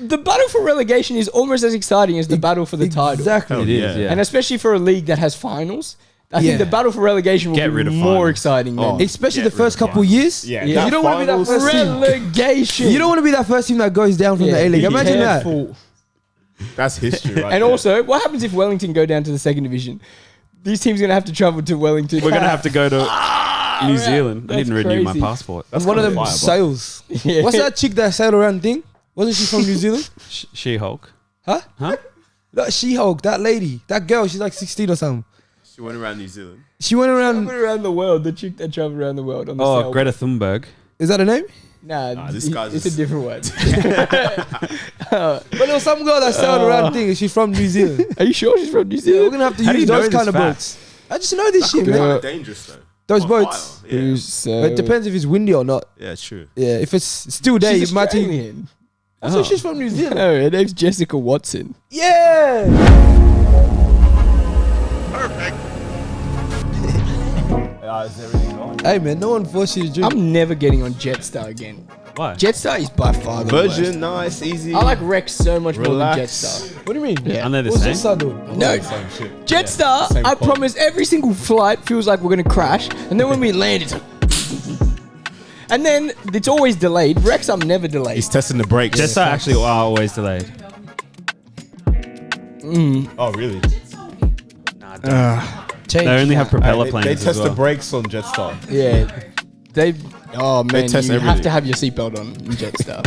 the battle for relegation is almost as exciting as the battle for the title. Exactly. It is, yeah. And especially for a league that has finals, I think Yeah. the battle for relegation will be more exciting. Than Especially the first couple years. Yeah. You don't want to be that first team. relegation. You don't want to be that first team that goes down from the A-League. Imagine that. That's history, right? And also, what happens if Wellington go down to the second division? These teams are going to have to travel to Wellington. We're going to have to go to New Zealand. I didn't renew my passport. That's one of them sails. Yeah. What's that chick that sailed around thing? Wasn't she from New Zealand? She-Hulk. Huh? That She-Hulk, that lady, that girl, she's like 16 or something. She went around New Zealand. She went around. around the world. The chick that traveled around the world on the sailboat. Greta Thunberg. Is that her name? Nah, this guy's it's a different one. But there was some girl that sailed around thing. She's from New Zealand. Are you sure she's from New Yeah, Zealand? we're gonna have to How do use you know those this kind of fact? boats. I just know this shit, Kind man. of dangerous though. Those On boats. fire. Yeah. But it depends if it's windy or not. Yeah, true. Yeah, if it's still there, She's you might think. Australian. So she's from New Zealand. No, her name's Jessica Watson. Yeah. Is everything going? Hey man, no one forced you to drink. I'm never getting on Jetstar again. Why? Jetstar is by far the worst. Virgin, nice, easy. I like Rex so much more than Relax. Jetstar. What do you mean? Yeah. And they're the What's same. this side doing? No, Same shit. Jetstar, Same I quality. promise every single flight feels like we're going to crash. And then when we land, it's like... And then it's always delayed. Rex, I'm never delayed. He's testing the brakes. Jetstar actually are always delayed. Oh, really? Change. They only have propeller They planes test as well. the brakes on Jetstar. Yeah. They... Oh, man, test you have everything. to have your seatbelt on in Jetstar.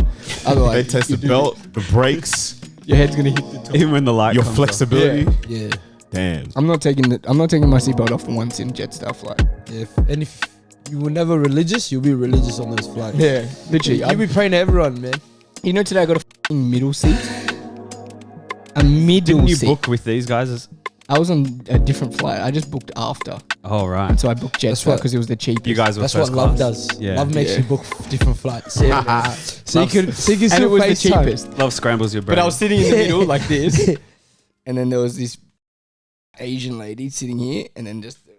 Otherwise, They test the belt, the brakes, your head's going to hit the top. Even when the light your comes flexibility. Yeah. Damn. I'm not taking my seatbelt off for once in Jetstar flight. If you were never religious, you'll be religious on those flights. Yeah, literally. You'll be praying to everyone, man. You know, today I got a f***ing middle seat. A middle Didn't you seat. book with these guys? I was on a different flight. I just booked after. Oh, right. So I booked Jetstar because it was the cheapest. You guys were That's what first love class. does. Yeah. Love makes Yeah. you book different flights. So you can and still it was the FaceTime. cheapest. Love scrambles your brain. But I was sitting in the middle like this. And then there was this Asian lady sitting here. And then just the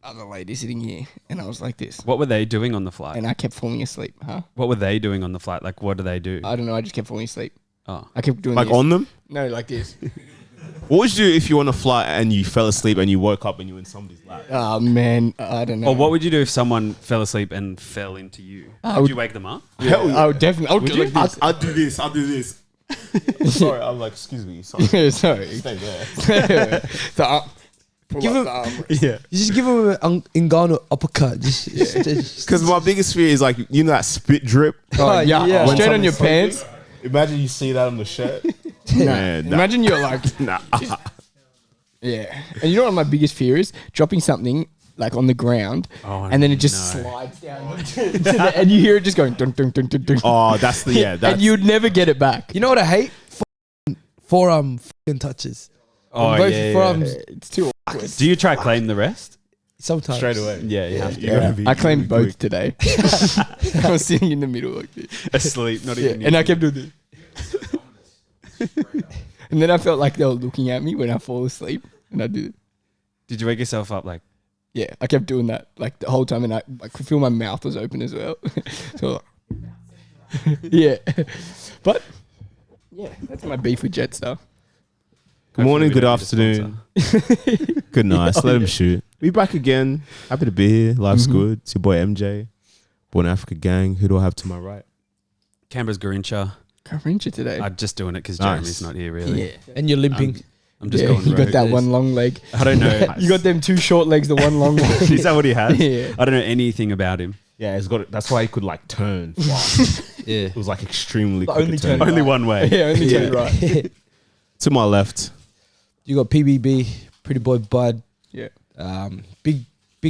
other lady sitting here. And I was like this. What were they doing on the flight? And I kept falling asleep. Huh? What were they doing on the flight? Like, what do they do? I don't know. I just kept falling asleep. Oh. I kept doing Like this. on them? No, like this. What would you do if you were on a flight and you fell asleep and you woke up and you were in somebody's lap? Oh, man. I don't know. Or what would you do if someone fell asleep and fell into you? Would you wake them up? Hell yeah. I would definitely. I would do you? like this. I'll do this. I'll do this. Sorry, I'm like, excuse me. Sorry. Sorry. Stay there. So, Give him, Yeah. you just give him an Ngannou uppercut. Just Because my biggest fear is like, you know that spit drip? Oh, yeah. yeah. When Straight on your someone's pants. Imagine you see that on the shirt. Nah. Man, nah. Imagine you're like, Nah. yeah. And you know what my biggest fear is? Dropping something like on the ground, and then it just no. slides down, and you hear it just going dun dun dun dun dun. Oh, that's the, yeah. That's, And you'd never get it back. You know what I hate? Forearm fucking touches. Oh, On both yeah. forearms. It's too awkward. Do you try claim the rest? Sometimes. straight away. Yeah, you have to. You gotta Yeah, be- I claimed be both quick. today. I was sitting in the middle like this. Asleep, not Yeah, even. and I kept doing this. And then I felt like they were looking at me when I fall asleep, and I do it. Did you wake yourself up like? Yeah, I kept doing that like the whole time, and I could feel my mouth was open as well. So, yeah, but yeah, that's my beef with Jetstar. Good morning, Hopefully we good don't need a afternoon. Good night. Let him shoot. We back again. Happy to be here. Life's good. It's your boy MJ. Born Africa Gang. Who do I have to my right? Canberra's Garincha. Carincha today. I'm just doing it because Nice. Jeremy's not here. Really. Yeah, And you're limping. I'm just yeah, going. you got rogue. that one long leg. I don't know. You got them two short legs, the one long one. Is that what he has? Yeah. I don't know anything about him. Yeah, he's got it. That's why he could like turn fast. Yeah. It was like extremely The quick only a turn. turn. Only one way. Yeah, only Yeah. turn right. To my left. You got PBB, Pretty Boy Bud. Yeah. Big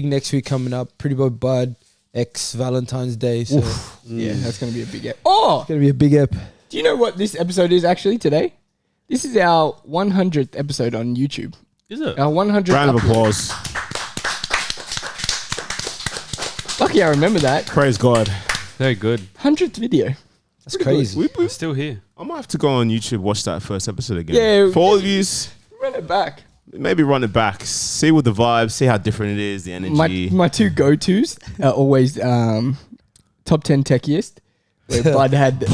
next week coming up. Pretty Boy Bud, ex Valentine's Day. So it's Yeah, that's gonna be a big ep. Oh, gonna be a big ep. do you know what this episode is actually today? This is our 100th episode on YouTube. Is it? Our 100th. Round of upload. applause. Lucky I remember that. Praise God. Very good. 100th video. That's crazy. I'm still here. I might have to go on YouTube, watch that first episode again. Yeah. For all of you, Run it back. maybe run it back. See what the vibe, see how different it is, the energy. My two go-tos are always top 10 techiest where Bud had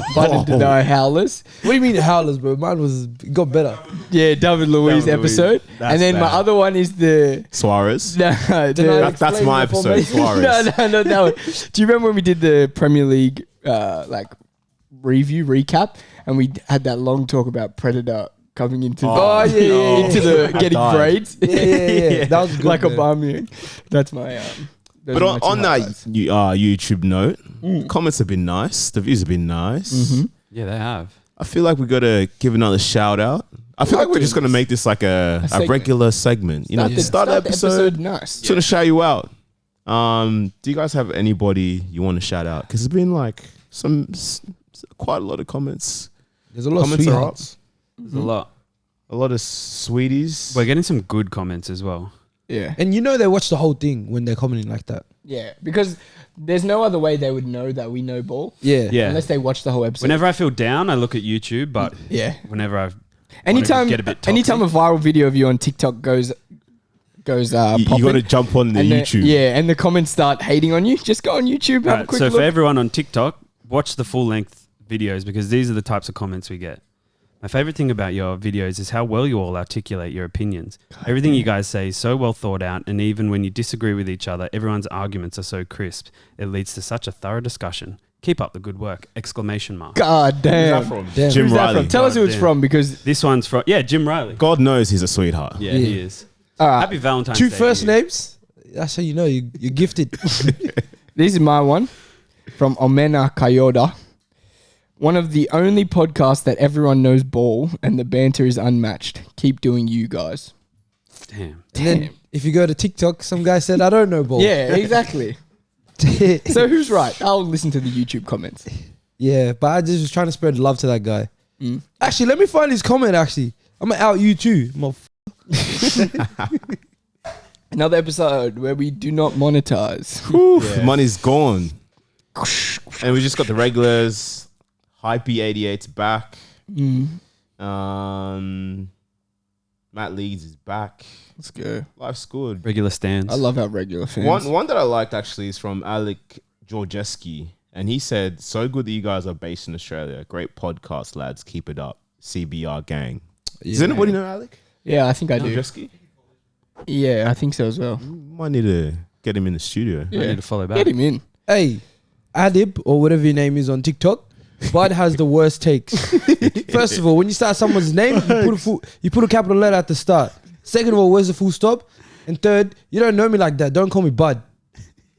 no howlers. What do you mean howlers, bro? Mine it got better. Yeah, David Luiz David Luiz. episode. That's And then my bad. other one is the Suarez. That's my episode. Suarez. No, that one. Do you remember when we did the Premier League recap and we had that long talk about Predator coming into into the getting braids? Yeah. That was good. Like man. a bum. That's my But on that YouTube note, comments have been nice. The views have been nice. Mm-hmm. Yeah, they have. I feel like we got to give another shout out. I feel like we're just going to make this like a segment. regular segment. You know, start the episode. Nice. Just want to shout you out. Do you guys have anybody you want to shout out? Because there's been like quite a lot of comments. There's a lot of Comments are up. sweethearts. There's a lot. A lot of sweeties. We're getting some good comments as well. Yeah. And you know they watch the whole thing when they're commenting like that. Yeah. Because there's no other way they would know that we know ball. Yeah. Yeah. Unless they watch the whole episode. Whenever I feel down, I look at YouTube, but Yeah. whenever I Anytime get a bit toxic. anytime a viral video of you on TikTok goes You got to jump on the and YouTube. and the comments start hating on you, just go on YouTube, have a Right, quick so look. for everyone on TikTok, watch the full length videos because these are the types of comments we get. My favorite thing about your videos is how well you all articulate your opinions. Everything you guys say is so well thought out, and even when you disagree with each other, everyone's arguments are so crisp. It leads to such a thorough discussion. Keep up the good work! Exclamation mark. God damn. Who's that from? Damn. Jim Who's that Riley. from? Tell us who it's damn. from because This one's from Jim Riley. God knows he's a sweetheart. Yeah, Yeah. he is. all right, Happy Valentine's Two Day. first to you. names. That's how you know you're gifted. this is my one from Omena Kayoda. One of the only podcasts that everyone knows ball and the banter is unmatched. Keep doing you guys. Damn. And then if you go to TikTok, some guy said, I don't know ball. Yeah, exactly. So who's right? I'll listen to the YouTube comments. Yeah, but I just was trying to spread love to that guy. Mm. Actually, let me find his comment, actually. I'm going to out you too. Another episode where we do not monetize. Whew, money's gone. And we just got the regulars. Hypey88's back. Matt Leeds is back. Let's go. Life's good. Regular stands. I love our regular fans. One that I liked actually is from Alec Georgeski. And he said, so good that you guys are based in Australia. Great podcast, lads. Keep it up. CBR gang. Does anybody know Alec Yeah, I think I do. Georgeski? Yeah, I think so as well. Might need to get him in the studio. I Yeah. need to follow back. Get him in. Hey, Adib, or whatever your name is on TikTok, Bud has the worst takes. First of all, when you start someone's name, you put a capital letter at the start. Second of all, where's the full stop? And third, you don't know me like that. Don't call me Bud.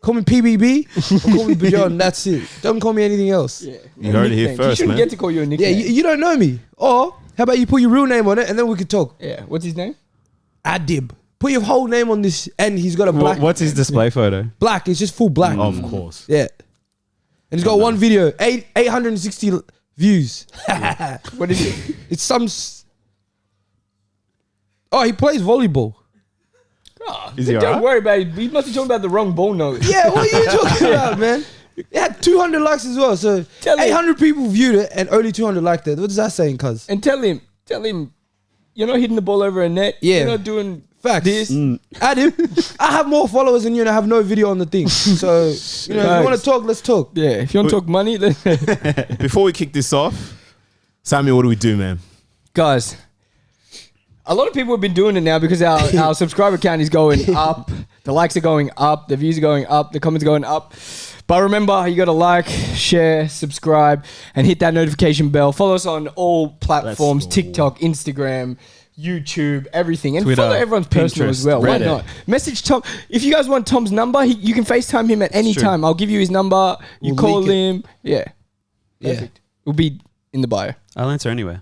Call me PBB or call me Bajon. That's it. Don't call me anything else. Yeah. You heard it here Nicknames. first, You shouldn't man. get to call you a Yeah, nickname. you don't know me. Or how about you put your real name on it and then we could talk. Yeah. What's his name? Adib. Put your whole name on this and he's got a black. What's his display photo? Black. It's just full black. Of course. Yeah. And he's got one video, 860 views. What is it? It's some. Oh, he plays volleyball. Is he Don't alright? worry about it. You must be talking about the wrong ball note. Yeah, what are you talking about, man? It had 200 likes as well. So Tell him. 800 people viewed it and only 200 liked it. What does that saying, cuz? And tell him, you're not hitting the ball over a net. Yeah. You're not doing Facts. this. Adam, I have more followers than you and I have no video on the thing. So, if you want to talk, let's talk. Yeah. If you want to talk money, then Before we kick this off, Sammy, what do we do, man? guys, a lot of people have been doing it now because our subscriber count is going up. The likes are going up. The views are going up. The comments are going up. But remember, you got to like, share, subscribe, and hit that notification bell. Follow us on all platforms: Let's go. TikTok, Instagram, YouTube, everything. And Twitter, follow everyone's personal as Pinterest, well. Why Reddit. not? Message Tom. If you guys want Tom's number, you can FaceTime him at any True. time. I'll give you his number. You We'll call link it. him. Yeah. Yeah. Perfect. It'll be in the bio. I'll answer anywhere.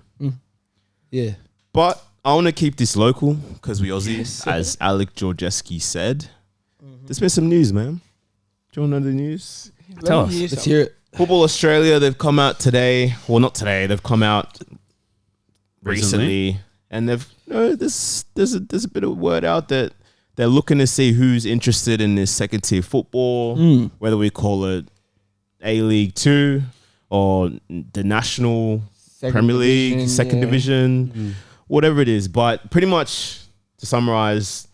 Yeah. But I want to keep this local because we Aussie, Yes, sir. as Alec Georgeski said. There's been some news, man. Do you want to know the news? Tell Let me us. hear Let's something. hear it. Football Australia, they've come out today. Well, not today. They've come out recently, and there's a bit of word out that they're looking to see who's interested in this second tier football, whether we call it A-League 2 or the National Second Premier League, division, second yeah. division, whatever it is. But pretty much, to summarize,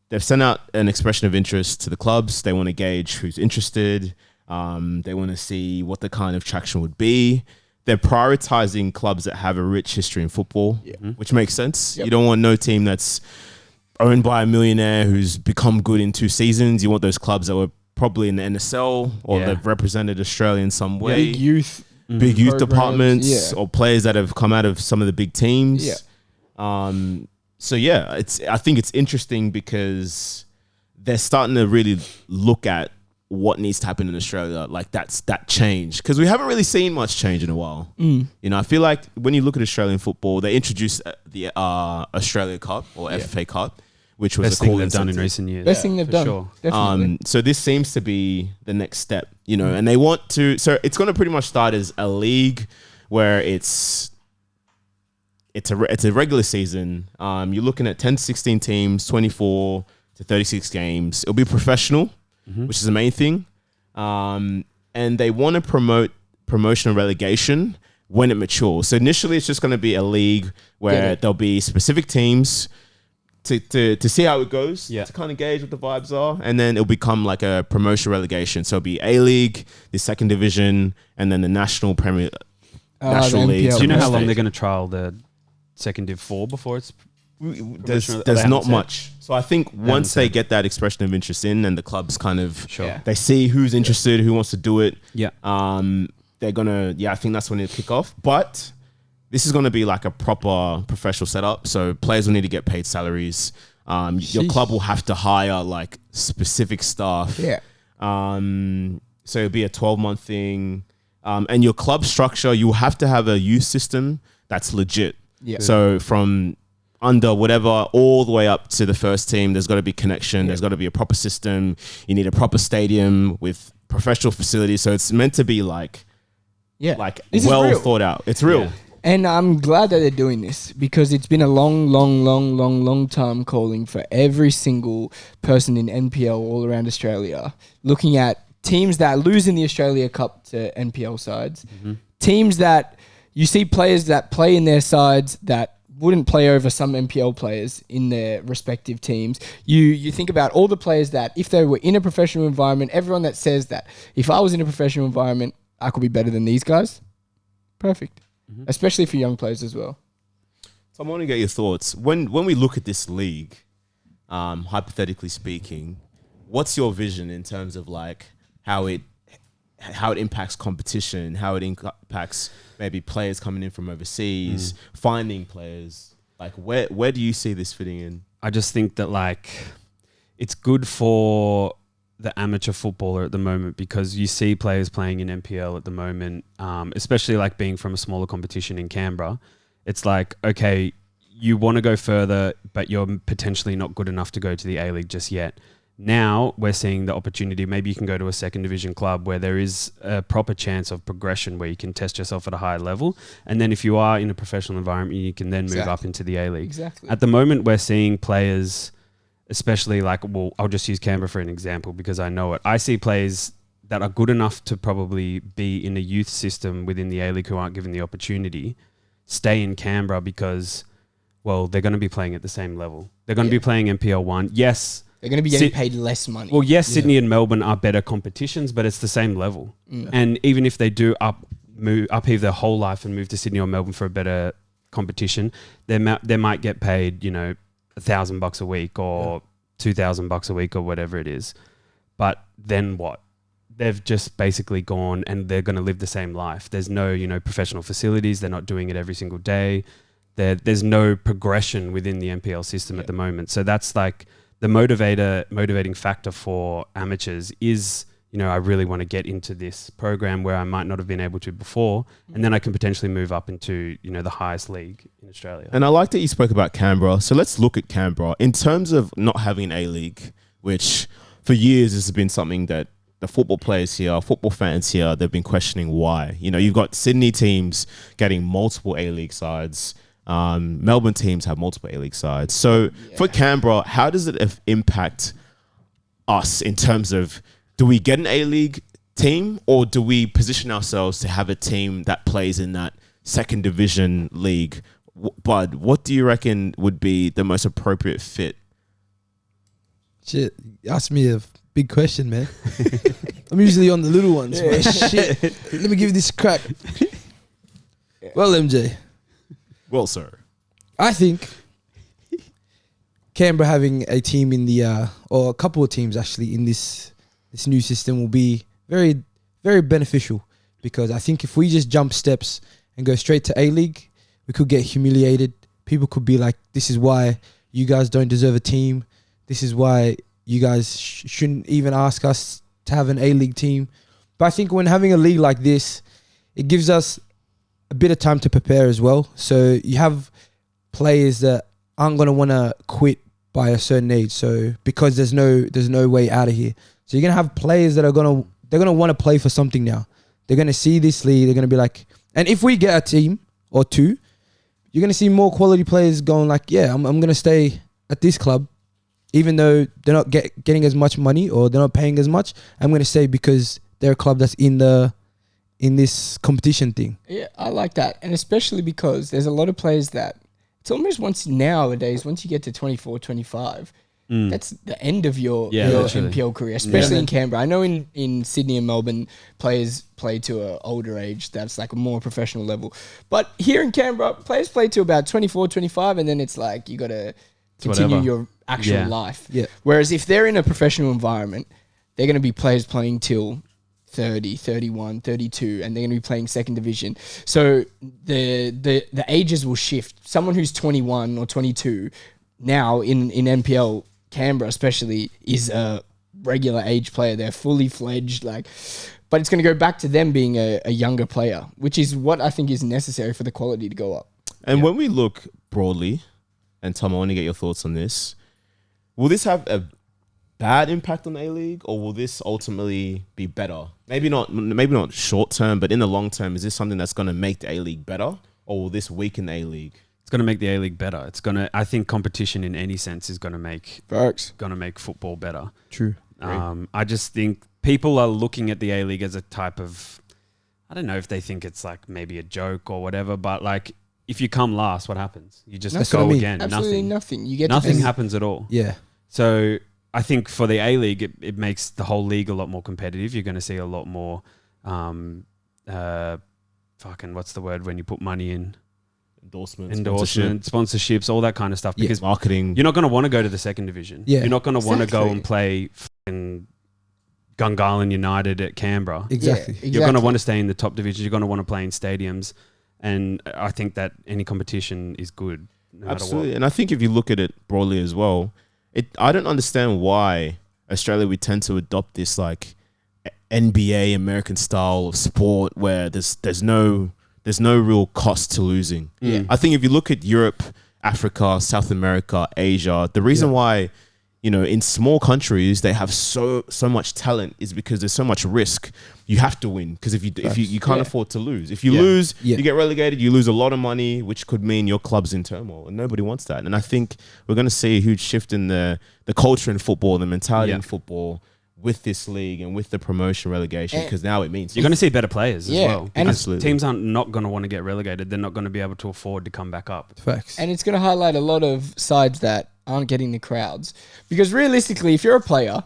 they've sent out an expression of interest to the clubs. They want to gauge who's interested. They want to see what the kind of traction would be. They're prioritizing clubs that have a rich history in football, which makes sense. Yep. You don't want no team that's owned by a millionaire who's become good in 2 seasons. You want those clubs that were probably in the NSL or they've represented Australia in some way. Big youth. Big youth programs, departments yeah. or players that have come out of some of the big teams. Yeah. So yeah, I think it's interesting because they're starting to really look at what needs to happen in Australia. Like that change, because we haven't really seen much change in a while. You know, I feel like when you look at Australian football, they introduced the Australia Cup or FFA Cup, which was Best a thing cool they've done in incentive. recent years. Best thing they've for done. Sure. Definitely. So this seems to be the next step, you know, and they want to. So it's going to pretty much start as a league where it's a regular season. You're looking at 10 to 16 teams, 24 to 36 games. It'll be professional, which is the main thing. And they want to promote promotion and relegation when it matures. So initially, it's just going to be a league where there'll be specific teams to see how it goes, to kind of gauge what the vibes are, and then it'll become like a promotion relegation. So it'll be A-League, the second division, and then the National Premier National the League. NPL. Do you know how Stage. long they're going to trial the second Div 4 before it's There's They haven't not said. much. So I think once they said. get that expression of interest in, and the clubs kind of Sure. they see who's interested, who wants to do it. Yeah. They're gonna. I think that's when it'll kick off. But this is gonna be like a proper professional setup. So players will need to get paid salaries. Your Sheesh. club will have to hire like specific staff. Yeah. So it'll be a 12-month thing. And your club structure, you have to have a youth system that's legit. Yeah. So from under whatever all the way up to the first team, there's got to be connection. There's got to be a proper system. You need a proper stadium with professional facilities. So it's meant to be like This is well real. thought out. It's real. Yeah. And I'm glad that they're doing this because it's been a long time calling for every single person in NPL all around Australia, looking at teams that lose in the Australia Cup to NPL sides, teams that you see players that play in their sides that wouldn't play over some NPL players in their respective teams. You think about all the players that if they were in a professional environment, everyone that says that if I was in a professional environment, I could be better than these guys. Perfect. Especially for young players as well. So I want to get your thoughts. When we look at this league, hypothetically speaking, what's your vision in terms of like how it impacts competition, how it impacts maybe players coming in from overseas, finding players? Like where do you see this fitting in? I just think that like it's good for the amateur footballer at the moment because you see players playing in NPL at the moment, especially like being from a smaller competition in Canberra. It's like, okay, you want to go further, but you're potentially not good enough to go to the A-League just yet. Now we're seeing the opportunity. Maybe you can go to a second division club where there is a proper chance of progression where you can test yourself at a higher level. And then if you are in a professional environment, you can then move up into the A-League. Exactly. At the moment, we're seeing players, especially like, well, I'll just use Canberra for an example because I know it. I see players that are good enough to probably be in a youth system within the A-League who aren't given the opportunity, stay in Canberra because, well, they're going to be playing at the same level. They're going to be playing NPL 1. Yes. They're going to be getting paid less money. Well, yes, Sydney and Melbourne are better competitions, but it's the same level. And even if they do upheave their whole life and move to Sydney or Melbourne for a better competition, they might get paid, $1,000 a week or $2,000 a week or whatever it is. But then what? They've just basically gone and they're going to live the same life. There's no, professional facilities. They're not doing it every single day. There's no progression within the NPL system at the moment. So that's like the motivating factor for amateurs is, I really want to get into this program where I might not have been able to before. And then I can potentially move up into, the highest league in Australia. And I like that you spoke about Canberra. So let's look at Canberra in terms of not having an A-League, which for years has been something that the football players here, football fans here, they've been questioning why. You've got Sydney teams getting multiple A-League sides. Melbourne teams have multiple A-League sides. So for Canberra, how does it impact us in terms of, do we get an A-League team or do we position ourselves to have a team that plays in that second division league? Bud, what do you reckon would be the most appropriate fit? Shit, ask me a big question, man. I'm usually on the little ones, but shit. Let me give this a crack. Well, MJ, Well, sir. I think Canberra having a team in the or a couple of teams actually in this new system will be very, very beneficial, because I think if we just jump steps and go straight to A-League, we could get humiliated. People could be like, this is why you guys don't deserve a team. This is why you guys shouldn't even ask us to have an A-League team. But I think when having a league like this, it gives us a bit of time to prepare as well. So you have players that aren't going to want to quit by a certain age. So because there's no way out of here. So you're going to have players that they're going to want to play for something now. They're going to see this league. They're going to be like, and if we get a team or two, you're going to see more quality players going like, yeah, I'm going to stay at this club, even though they're not getting as much money or they're not paying as much. I'm going to stay because they're a club that's in this competition thing. Yeah, I like that. And especially because there's a lot of players that it's almost once you get to 24, 25, that's the end of your literally. NPL career, especially in Canberra. I know in Sydney and Melbourne, players play to an older age. That's like a more professional level. But here in Canberra, players play to about 24, 25, and then it's like you got to continue your actual life. Yeah. Whereas if they're in a professional environment, they're going to be players playing till 30, 31, 32, and they're going to be playing second division. So the ages will shift. Someone who's 21 or 22 now in NPL, Canberra especially, is a regular age player. They're fully fledged, but it's going to go back to them being a younger player, which is what I think is necessary for the quality to go up. And when we look broadly, and Tom, I want to get your thoughts on this. Will this have a bad impact on A-League, or will this ultimately be better? Maybe not short term, but in the long term, is this something that's going to make the A-League better, or will this weaken the A-League? It's going to make the A-League better. I think competition in any sense is going to make football better. True. I just think people are looking at the A-League as a type of, I don't know if they think it's like maybe a joke or whatever, but like if you come last, what happens? You just go again. Absolutely nothing. You get nothing happens at all. Yeah. So I think for the A-League, it makes the whole league a lot more competitive. You're going to see a lot more, what's the word when you put money in? Endorsement, sponsorships, all that kind of stuff. Because marketing. You're not going to want to go to the second division. Yeah. You're not going to want to go and play Gungahlin United at Canberra. Exactly. You're going to want to stay in the top division. You're going to want to play in stadiums. And I think that any competition is good. No Absolutely. And I think if you look at it broadly as well, I don't understand why Australia, we tend to adopt this like NBA American style of sport where there's no real cost to losing. Yeah. I think if you look at Europe, Africa, South America, Asia, the reason why, in small countries they have so much talent is because there's so much risk. You have to win, because if you can't afford to lose. If you lose, you get relegated, you lose a lot of money, which could mean your club's in turmoil, and nobody wants that. And I think we're going to see a huge shift in the culture in football, the mentality in football with this league and with the promotion relegation, because now it means you're going to see better players as well. And teams aren't not going to want to get relegated. They're not going to be able to afford to come back up. Facts. And it's going to highlight a lot of sides that aren't getting the crowds. Because realistically, if you're a player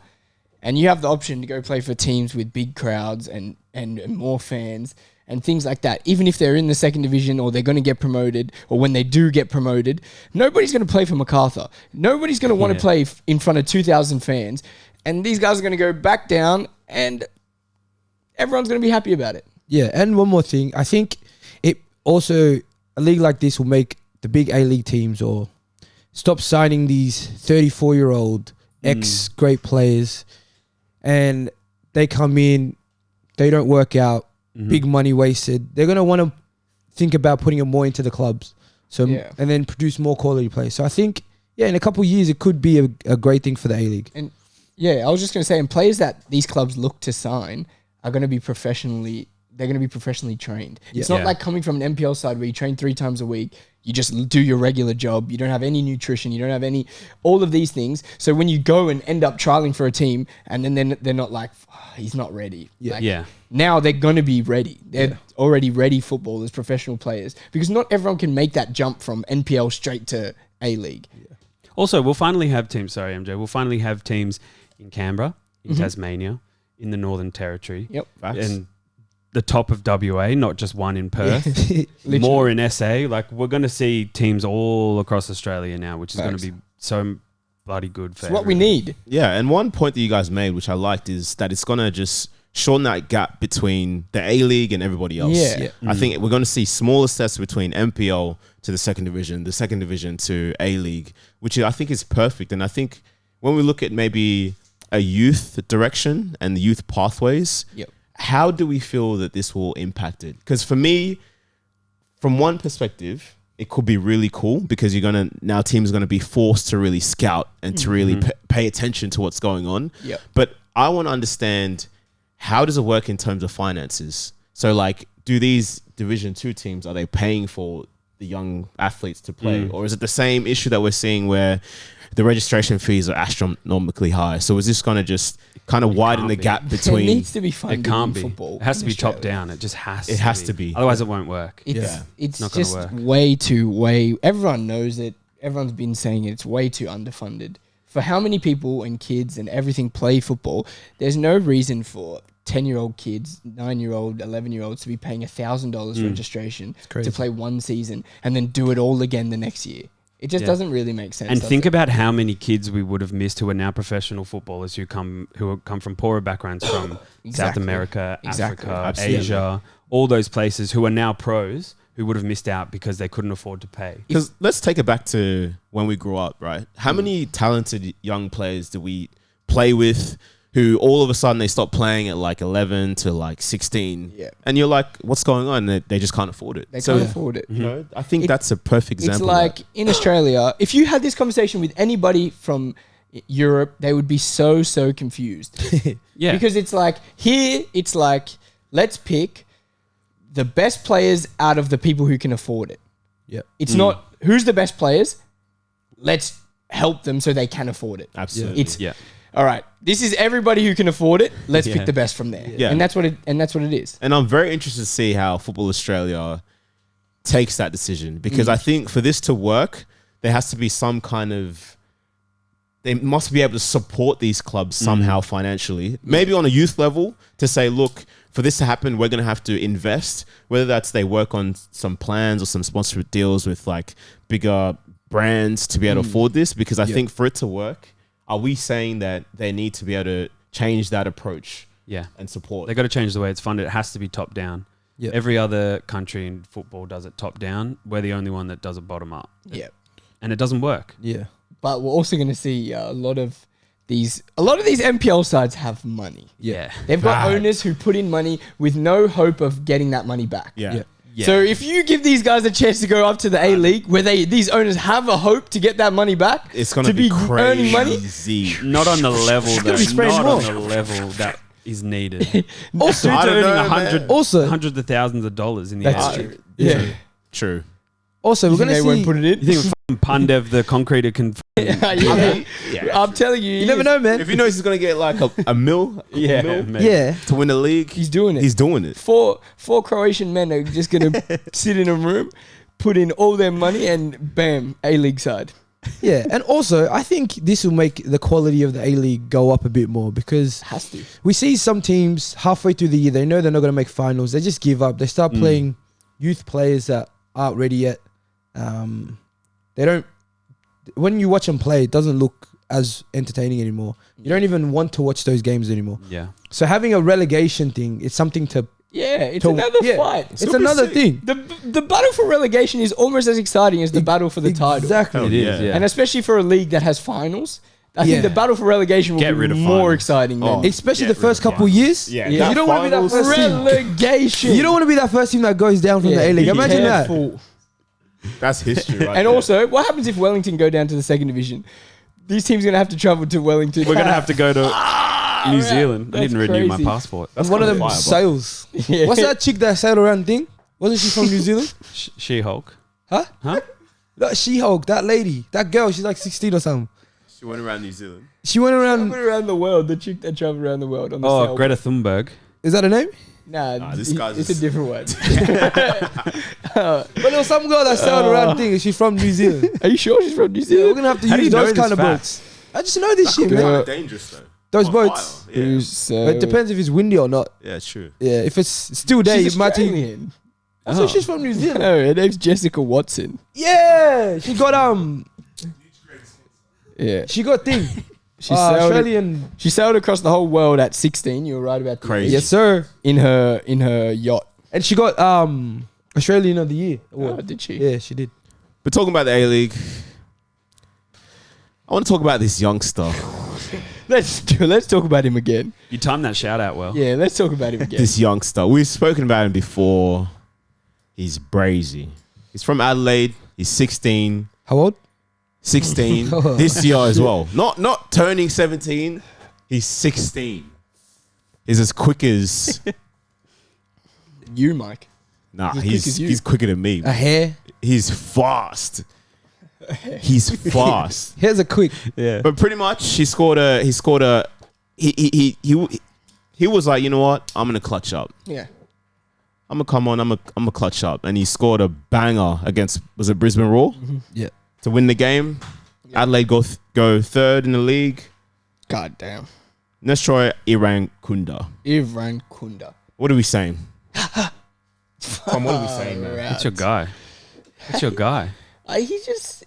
and you have the option to go play for teams with big crowds and more fans and things like that, even if they're in the second division or they're going to get promoted, or when they do get promoted, nobody's going to play for MacArthur. Nobody's going to want to play in front of 2,000 fans. And these guys are going to go back down and everyone's going to be happy about it. Yeah, and one more thing. I think it also, a league like this will make the big A-League teams or stop signing these 34-year-old ex-great players, and they come in, they don't work out, big money wasted. They're going to want to think about putting it more into the clubs, and then produce more quality players. So I think, in a couple of years, it could be a great thing for the A-League. And I was just going to say, and players that these clubs look to sign are going to be professionally trained. Yeah. It's not like coming from an NPL side where you train 3 times a week, you just do your regular job, you don't have any nutrition, you don't have all of these things. So when you go and end up trialing for a team and then they're not like, he's not ready. Now they're going to be ready. They're already ready footballers, professional players, because not everyone can make that jump from NPL straight to A-League. Also, we'll finally have teams, sorry MJ, we'll finally have teams in Canberra, in Tasmania, in the Northern Territory, Yep. Facts. and the top of WA, not just one in Perth, Literally. more in SA. Like we're going to see teams all across Australia now, which is going Facts. to be so bloody good for It's what we everyone. need. Yeah, and one point that you guys made, which I liked, is that it's gonna just shorten that gap between the A League and everybody else. Yeah. I think we're going to see smaller steps between MPL to the second division to A League, which I think is perfect. And I think when we look at maybe a youth direction and the youth pathways, Yep. how do we feel that this will impact it? Because for me, from one perspective, it could be really cool because teams are gonna be forced to really scout and to really pay attention to what's going on. Yep. But I want to understand, how does it work in terms of finances? So like, do these Division 2 teams, are they paying for the young athletes to play? Or is it the same issue that we're seeing where the registration fees are astronomically high? So is this going to just kind of widen can't the be. gap It between... needs to be funded It can't in be. football. It has to in be top Australia. down. It just has. It has to be. Otherwise, it won't work. It's not gonna just work. way. Everyone knows it. Everyone's been saying it. It's way too underfunded. For how many people and kids and everything play football, there's no reason for 10-year-old kids, 9-year-old, 11-year-olds to be paying $1,000 registration crazy. to play one season and then do it all again the next year. It just Yeah. doesn't really make sense. And does think it? about how many kids we would have missed who are now professional footballers who come from poorer backgrounds from South Exactly. America, Exactly. Africa, Absolutely. Asia, all those places who are now pros who would have missed out because they couldn't afford to pay. Because let's take it back to when we grew up, right? How many talented young players do we play with who all of a sudden they stop playing at like 11 to like 16? Yeah. And you're like, what's going on? They just can't afford it. They So, can't afford it. you know, I think that's a perfect It's example. like of in Australia, if you had this conversation with anybody from Europe, they would be so confused. Yeah. Because it's like, here, it's like, let's pick the best players out of the people who can afford it. Yep. It's not who's the best players, let's help them so they can afford it. that. Absolutely. It's yeah. all right, this is everybody who can afford it, let's Yeah. pick the best from there. Yeah. And that's what it is. And I'm very interested to see how Football Australia takes that decision, because I think for this to work, there has to be some kind of... They must be able to support these clubs somehow financially, maybe on a youth level, to say, look, for this to happen, we're going to have to invest, whether that's they work on some plans or some sponsorship deals with like bigger brands to be able to afford this. Because I think for it to work, are we saying that they need to be able to change that approach Yeah. and support? They got to change the way it's funded. It has to be top down. Yeah. Every other country in football does it top down. We're the only one that does it bottom up. Yeah. And it doesn't work. Yeah. But we're also going to see a lot of these MPL sides have money. Yeah. They've got Right. owners who put in money with no hope of getting that money back. Yeah. Yeah. So if you give these guys a chance to go up to the A League, where these owners have a hope to get that money back, It's going to be earning money. crazy. Not on the level gonna be that spraying not more. on the level that is needed. Also, Dudes I are don't earning know, man. hundreds of thousands of dollars in the That's A true. League. Yeah. True. also, You we're think gonna they won't see. put it in? You think Pundev the concreter can? yeah. I'm telling you, You never know, man. If he knows he's going to get like a mil, Yeah, mil maybe. Yeah. to win the league, he's doing it. he's doing it. Four Croatian men are just going to sit in a room, put in all their money, and bam, A League side. Yeah, and also I think this will make the quality of the A League go up a bit more, because Has to. we see some teams halfway through the year, they know they're not going to make finals, they just give up. They start playing youth players that aren't ready yet. They don't. When you watch them play, it doesn't look as entertaining anymore. You don't even want to watch those games anymore. Yeah. So having a relegation thing, it's something to. Yeah, it's to- another yeah, fight. It's another thing. The battle for relegation is almost as exciting as the battle for the title. Exactly. It is. Yeah. And especially for a league that has finals, I Yeah. think the battle for relegation will Get be rid of more finals. exciting than Especially Get the rid first of couple finals. years. Yeah, Yeah. that You don't want to be that finals- first team. relegation. You don't want to be that first team that goes down from the A League. be Imagine that. careful. That's history, right? And there. also, what happens if Wellington go down to the second division? These teams are going to have to travel to Wellington. We're gonna have to go to New Zealand. I That's didn't renew my crazy. passport. That's One of kinda them fire, but- sails. Yeah. What's that chick that sailed around thing? Wasn't she from New Zealand? She-Hulk. Huh? Huh? That She-Hulk, that lady, that girl, she's like 16 or something. She went around New Zealand. She went around. Travel around the world. The chick that traveled around the world on the Oh, sailboat. Greta Thunberg. Is that her name? Nah, this guy's it's just- a different one. But there was some girl that sailed around thing, and she's from New Zealand. Are you sure she's from New Yeah, we're Zealand? gonna have to How do use you know those this kind of fact? boats. I just know this shit, Girl. man. Dangerous though. Those boats. Yeah. Who's so? But it depends if it's windy or not. Yeah, true. Yeah, if it's still there, She's you might think. Australian. Also, she's from New Zealand. No, her name's Jessica Watson. Yeah, she got Yeah, she got thing. she sailed. Australian. She sailed across the whole world at 16. You were right about that. Crazy. Yes, sir. In her yacht. And she got Australian of the Year Oh, award. did she? Yeah, she did. But talking about the A-League, I want to talk about this youngster. Let's talk about him again. You timed that shout out well. Yeah, let's talk about him again. This youngster. We've spoken about him before. He's brazy. He's from Adelaide. He's 16. How old? 16 this year as well. Not turning 17. He's 16. He's as quick as You, Mike. nah. He's quick as you. He's quicker than me. A hair. He's fast. He's fast. Here's a quick. Yeah. But pretty much he was like, you know what? I'm gonna clutch up. Yeah. I'm gonna come on. I'm gonna clutch up, and he scored a banger against was it Brisbane Roar Yeah. to win the game. Yeah. Adelaide go third in the league. God damn. Let's try Iran Kunda. Ivan Kunda. What are we saying? Tom, what are we saying, man? That's your guy. That's your guy. He just.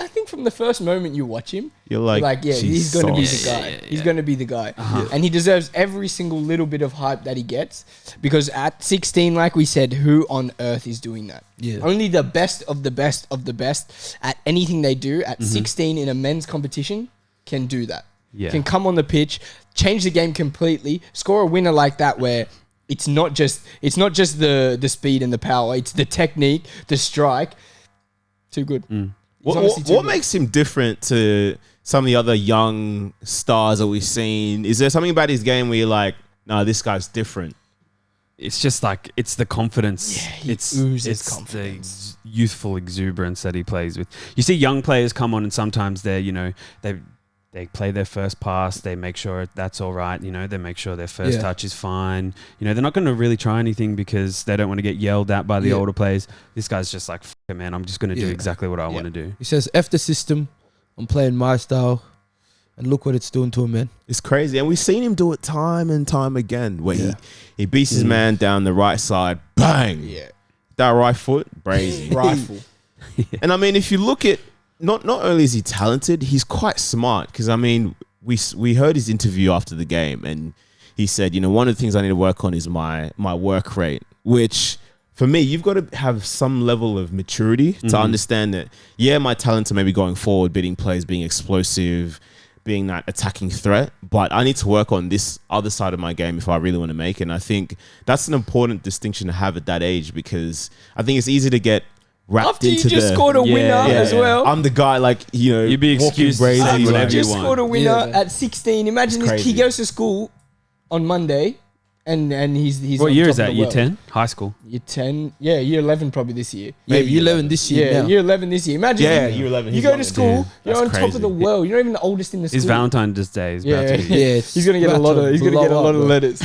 I think from the first moment you watch him, You're like, yeah, he's going to be Jesus. the guy. Yeah, yeah, He's yeah. going to be the guy. And he deserves every single little bit of hype that he gets because at 16, like we said, who on earth is doing that? Yeah. Only the best of the best of the best at anything they do at 16 in a men's competition can do that. Yeah. Can come on the pitch, change the game completely, score a winner like that where it's not just the speed and the power, it's the technique, the strike. Too good. He's honestly too What good. makes him different to some of the other young stars that we've seen? Is there something about his game where you're like, no, this guy's different? It's just like it's the confidence. Yeah, he it's oozes it's confidence. the youthful exuberance that he plays with. You see young players come on and sometimes they play their first pass, they make sure that's all right, they make sure their first touch is fine. They're not going to really try anything because they don't want to get yelled at by the older players. This guy's just like, F it, man, I'm just going to do exactly what I want to do. He says, F the system. I'm playing my style. And look what it's doing to him, man. It's crazy. And we've seen him do it time and time again where he beats his man down the right side, bang. Yeah. That right foot, brazy. Rifle. And I mean, if you look at, not only is he talented, he's quite smart. Because I mean, we heard his interview after the game, and he said, one of the things I need to work on is my work rate. Which, for me, you've got to have some level of maturity to understand that. Yeah, my talents are maybe going forward, beating plays, being explosive, being that attacking threat. But I need to work on this other side of my game if I really want to make it. And I think that's an important distinction to have at that age, because I think it's easy to get wrapped After you into just the scored a winner Yeah, as well. I'm the guy, like, You'd be walking excused to brazy, say After you whatever you just want. scored a winner Yeah, man. at 16. Imagine It's this kid crazy. goes to school on Monday and he's What on year top is of that? the Year world. 10? High school? Year 10. Yeah, year 11 probably this year. Yeah, year 11 this year Yeah, now. year 11 this year. Imagine Yeah, year 11, you he's go on to it. school, Yeah, you're that's on top crazy. of the world. You're not even the oldest in the school. It's Valentine's Day. Is Yeah, about to be. Yeah, it's he's gonna get a about lot to of. He's gonna blow get a up, lot of bro. letters,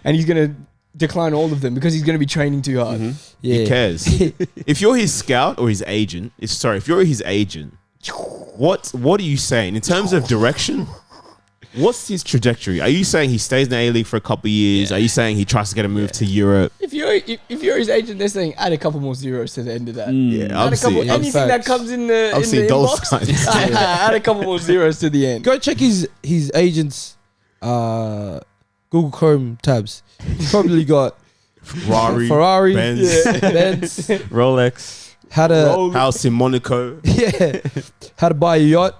and he's gonna decline all of them because he's gonna be training too hard. Yeah. He cares. If you're his scout or his agent, if you're his agent, what are you saying in terms of direction? What's his trajectory? Are you saying he stays in the A-League for a couple of years? Are you saying he tries to get a move to Europe? If you're his agent, they're saying add a couple more zeros to the end of that. Yeah, Add I'm a couple seeing. anything that comes in the I'm in seeing the those inbox. signs. Add a couple more zeros to the end. Go check his agent's Google Chrome tabs. He's probably got Ferrari, Benz, Benz, Rolex. how to house in Monaco. how to buy a yacht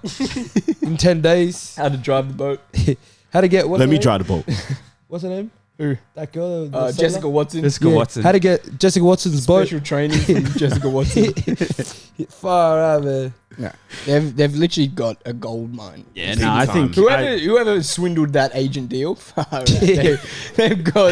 in 10 days. How to drive the boat. How to get Let me drive the boat. What's her name? Who? That girl. the sailor? Jessica Watson. Jessica Watson. How to get Jessica Watson's boat. Special training from Jessica Watson. Far out, man. No, they've literally got a gold mine. Yeah, Big no, I time. think Whoever swindled that agent deal, they've got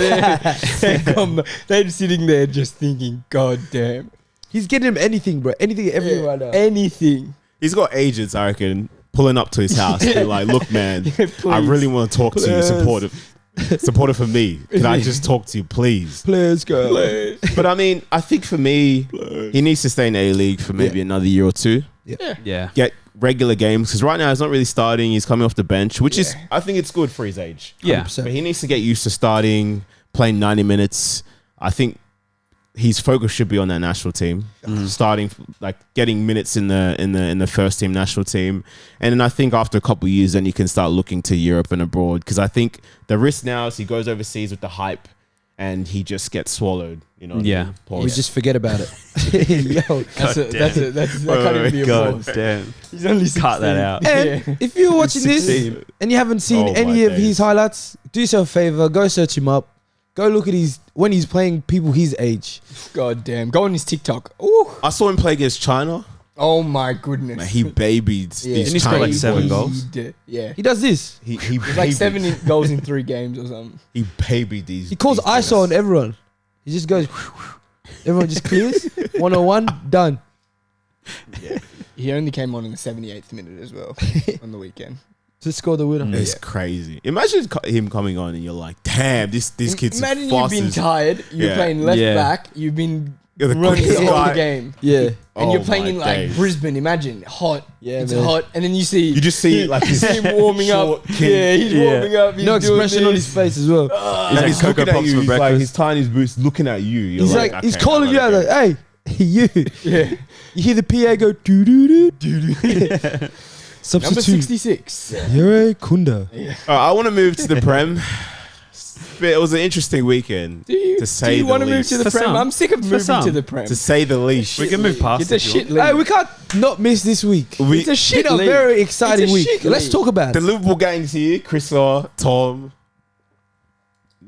they're sitting there just thinking, God damn, He's getting him anything, bro. Anything, everything right now. anything. He's got agents, I reckon, pulling up to his house. They're like, look, man, I really want to talk to you. Supportive for me. Can I just talk to you, please? Players go. But I mean, I think for me, he needs to stay in A-League for maybe another year or two. yeah. Get regular games because right now he's not really starting. He's coming off the bench, which is I think it's good for his age. Yeah. 100%. But he needs to get used to starting, playing 90 minutes. I think his focus should be on that national team, starting like getting minutes in the first team national team, and then I think after a couple of years, then you can start looking to Europe and abroad because I think the risk now is he goes overseas with the hype, and he just gets swallowed. You know? Yeah. We just forget about it. Yo. That can't even be a pause. damn. He's only 16. Cut that out. And if you're watching this 16. and you haven't seen Oh, any my of his days. highlights, do yourself a favor, go search him up. Go look at when he's playing people his age. God damn. Go on his TikTok. Ooh. I saw him play against China. Oh my goodness. Man, he babied Yeah. these Didn't he score like Chinese 7 boys. goals? Yeah. He does this. He It's like 7 goals in 3 games or something. He babied these. He calls these ISO boys. on everyone. He just goes, everyone just clears. 101, done. He only came on in the 78th minute as well on the weekend. To score the winner. It's crazy. Imagine him coming on and you're like, damn, this kid's Imagine the you've been fastest. tired. You're Yeah. playing left Yeah. back. You've been You're the running quickest the whole guy. game. Yeah. And Oh you're playing my in like days. Brisbane. Imagine hot. Yeah, It's man. hot. And then you see You just see like you see him warming up. short kid. Yeah, he's warming up. He's No doing expression on this. his face as well. and like he's Cocoa looking at Pops you. for He's like breakfast. he's tying his boots, looking at you. You're He's like, he's okay, calling I you out gotta like, hey, you. Yeah. You hear the PA go, doo doo doo doo doo. Number Substitute. 66. Yuri Kunda. go. All right, I want to move to the Prem. But it was an interesting weekend, Do you, to say do you the want to move least. to the For Prem? some. I'm sick of For moving some. to the Prem. To say the least. We can move past It's a it. you shit want. league. Hey, we can't not miss this week. We, It's a shit Been a league. very exciting It's a week. shit Let's league. talk about the it. Liverpool gang's here. Chrisa, Tom,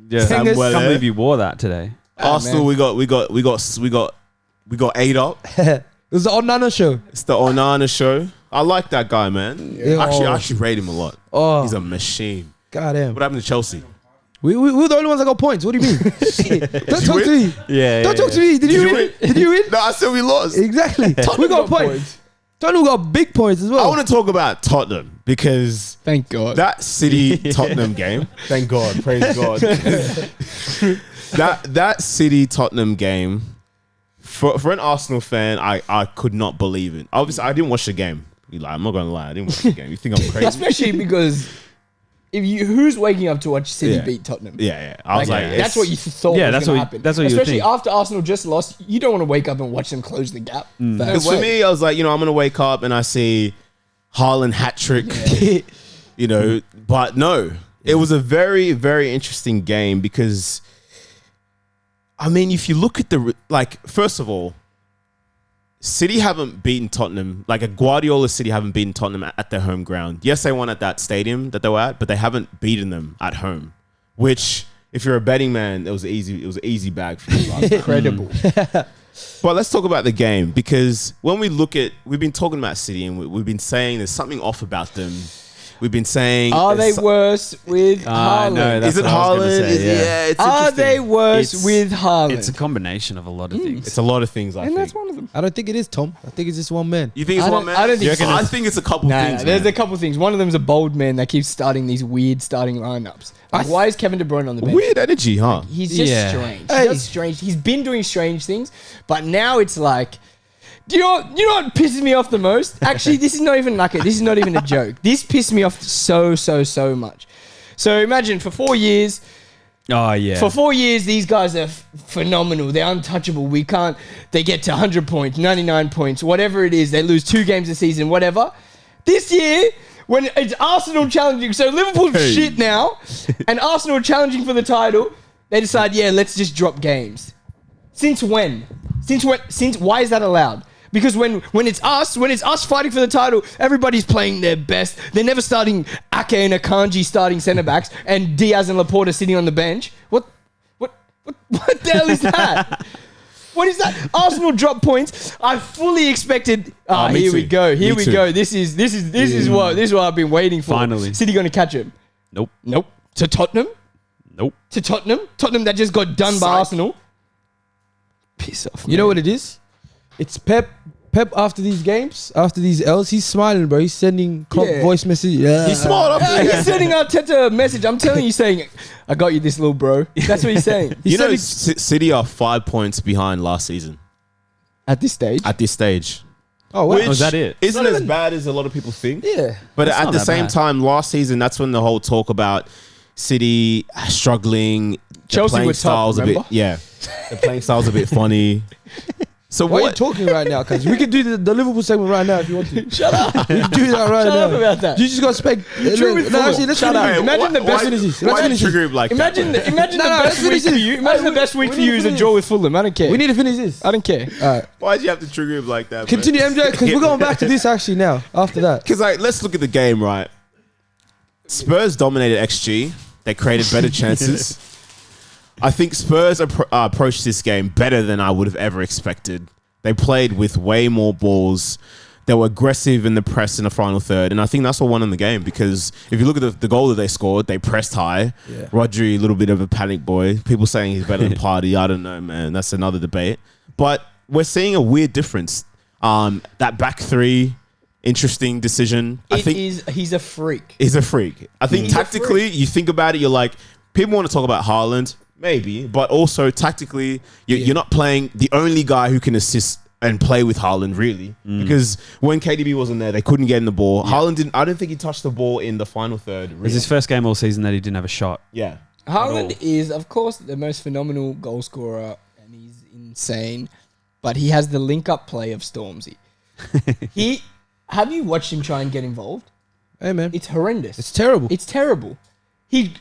Yeah. Hangers. I Samuel. can't believe you wore that today. Arsenal. man. We got 8 up. It was the Onana show. It's the Onana show. I like that guy, man. Yeah. I actually rate him a lot. Oh, He's a machine. goddamn. What happened to Chelsea? We're the only ones that got points. What do you mean? Don't talk win? to me. Yeah. Don't talk to me. Did you win? Did you win? No, I said we lost. Exactly. We got points. Tottenham got big points as well. I want to talk about Tottenham because Thank God. that City Tottenham game. Thank God, praise God. that City Tottenham game for an Arsenal fan, I could not believe it. Obviously, I didn't watch the game. I'm not gonna lie, I didn't watch the game. You think I'm crazy? Especially because who's waking up to watch City Yeah. beat Tottenham? Yeah. I was like, that's what you thought Yeah, was that's going to what- happen. that's what you would Especially think. after Arsenal just lost, you don't want to wake up and watch them close the gap. No Because way. for me, I was like, I'm gonna wake up and I see Haaland hat trick. But no, it was a very, very interesting game because, I mean, if you look at first of all, City haven't beaten Tottenham, like a Guardiola City haven't beaten Tottenham at their home ground. Yes, they won at that stadium that they were at, but they haven't beaten them at home, which, if you're a betting man, it was an easy bag for you last night. Incredible. But let's talk about the game because when we've been talking about City and we've been saying there's something off about them. We've been saying, Are they worse with no, Haaland? that's Is it what I was gonna Haaland? say, yeah. It's Are interesting. they worse It's- with Haaland? It's a combination of a lot of things. It's a lot of things. I and think. that's one of them. I don't think it is, Tom. I think it's just one man. You think it's I one don't- man? I don't think You so. reckon I think it's a couple Nah, things. there's man. a couple things. One of them is a bold man that keeps starting these weird starting lineups. Like, why is Kevin De Bruyne on the bench? Weird energy, huh? He's just Yeah. strange. Hey. He does strange. He's been doing strange things, but now it's like, do you know what pisses me off the most? Actually, this is not even a joke. This pissed me off so much. So imagine for 4 years. Oh yeah. For 4 years, these guys are phenomenal. They're untouchable. They get to 100 points, 99 points, whatever it is. They lose 2 games a season, whatever. This year, when it's Arsenal challenging, so Liverpool's shit now, and Arsenal challenging for the title, they decide, let's just drop games. Since when? Why is that allowed? Because when it's us fighting for the title, everybody's playing their best. They're never starting Ake and Akanji starting centre backs and Diaz and Laporta sitting on the bench. What the hell is that? What is that? Arsenal drop points. I fully expected. Me Here we too. go. Here Me we too. go. This is what I've been waiting for. Finally. City going to catch him. Nope. To Tottenham. Nope. Tottenham that just got done by Psych. Arsenal. Piss off. You know what it is? It's Pep. Pep after these games, after these L's, he's smiling, bro. He's sending Yeah. voice message. Yeah. He's smart. He's sending Arteta a message. I'm telling you, saying, I got you this little bro. That's what he's saying. You know, sending- City are 5 points behind last season At this stage. at this stage. Oh, wow. Which Was that it? Isn't Not as even- bad as a lot of people think. Yeah. But That's at not the that same bad. time, last season, that's when the whole talk about City struggling. Chelsea playing were tough, styles a bit. remember? Yeah, the playing style's a bit funny. So Why are you what? talking right now? Because we can do the Liverpool segment right now if you want to. Shut up. We can do that right Shut now. up about that. You just got to spec. drew with No, Fulham. actually, let's Shut finish up. it. Imagine the Let's best- finish this. Why Let's do you finish trigger this. him like that? Imagine bro? the No, best let's week finish for this. you. Imagine the Hey, best week we for need you to is a finish draw with Fulham. I don't care. We need to finish this. I don't care. All right. Why'd you have to trigger him like that? Continue, MJ, because we're going back to this actually now. After that. Because like, let's look at the game. Right, Spurs dominated XG. They created better chances. I think Spurs approached this game better than I would have ever expected. They played with way more balls. They were aggressive in the press in the final third. And I think that's what won in the game because if you look at the goal that they scored, they pressed high. Yeah. Rodri, a little bit of a panic boy. People saying he's better than Partey. I don't know, man. That's another debate. But we're seeing a weird difference. That back three, interesting decision. He's a freak. He's a freak. I think He's a tactically, you think about it, you're like, people want to talk about Haaland, maybe, but also tactically, you're not playing the only guy who can assist and play with Haaland, really. Because when KDB wasn't there, they couldn't get in the ball. Haaland didn't, I don't think he touched the ball in the final third. It was Really. his first game all season that he didn't have a shot. Yeah. Haaland is, of course, the most phenomenal goal scorer, and he's insane. But he has the link-up play of Stormzy. Have you watched him try and get involved? Hey, man. It's horrendous. It's terrible. It's terrible.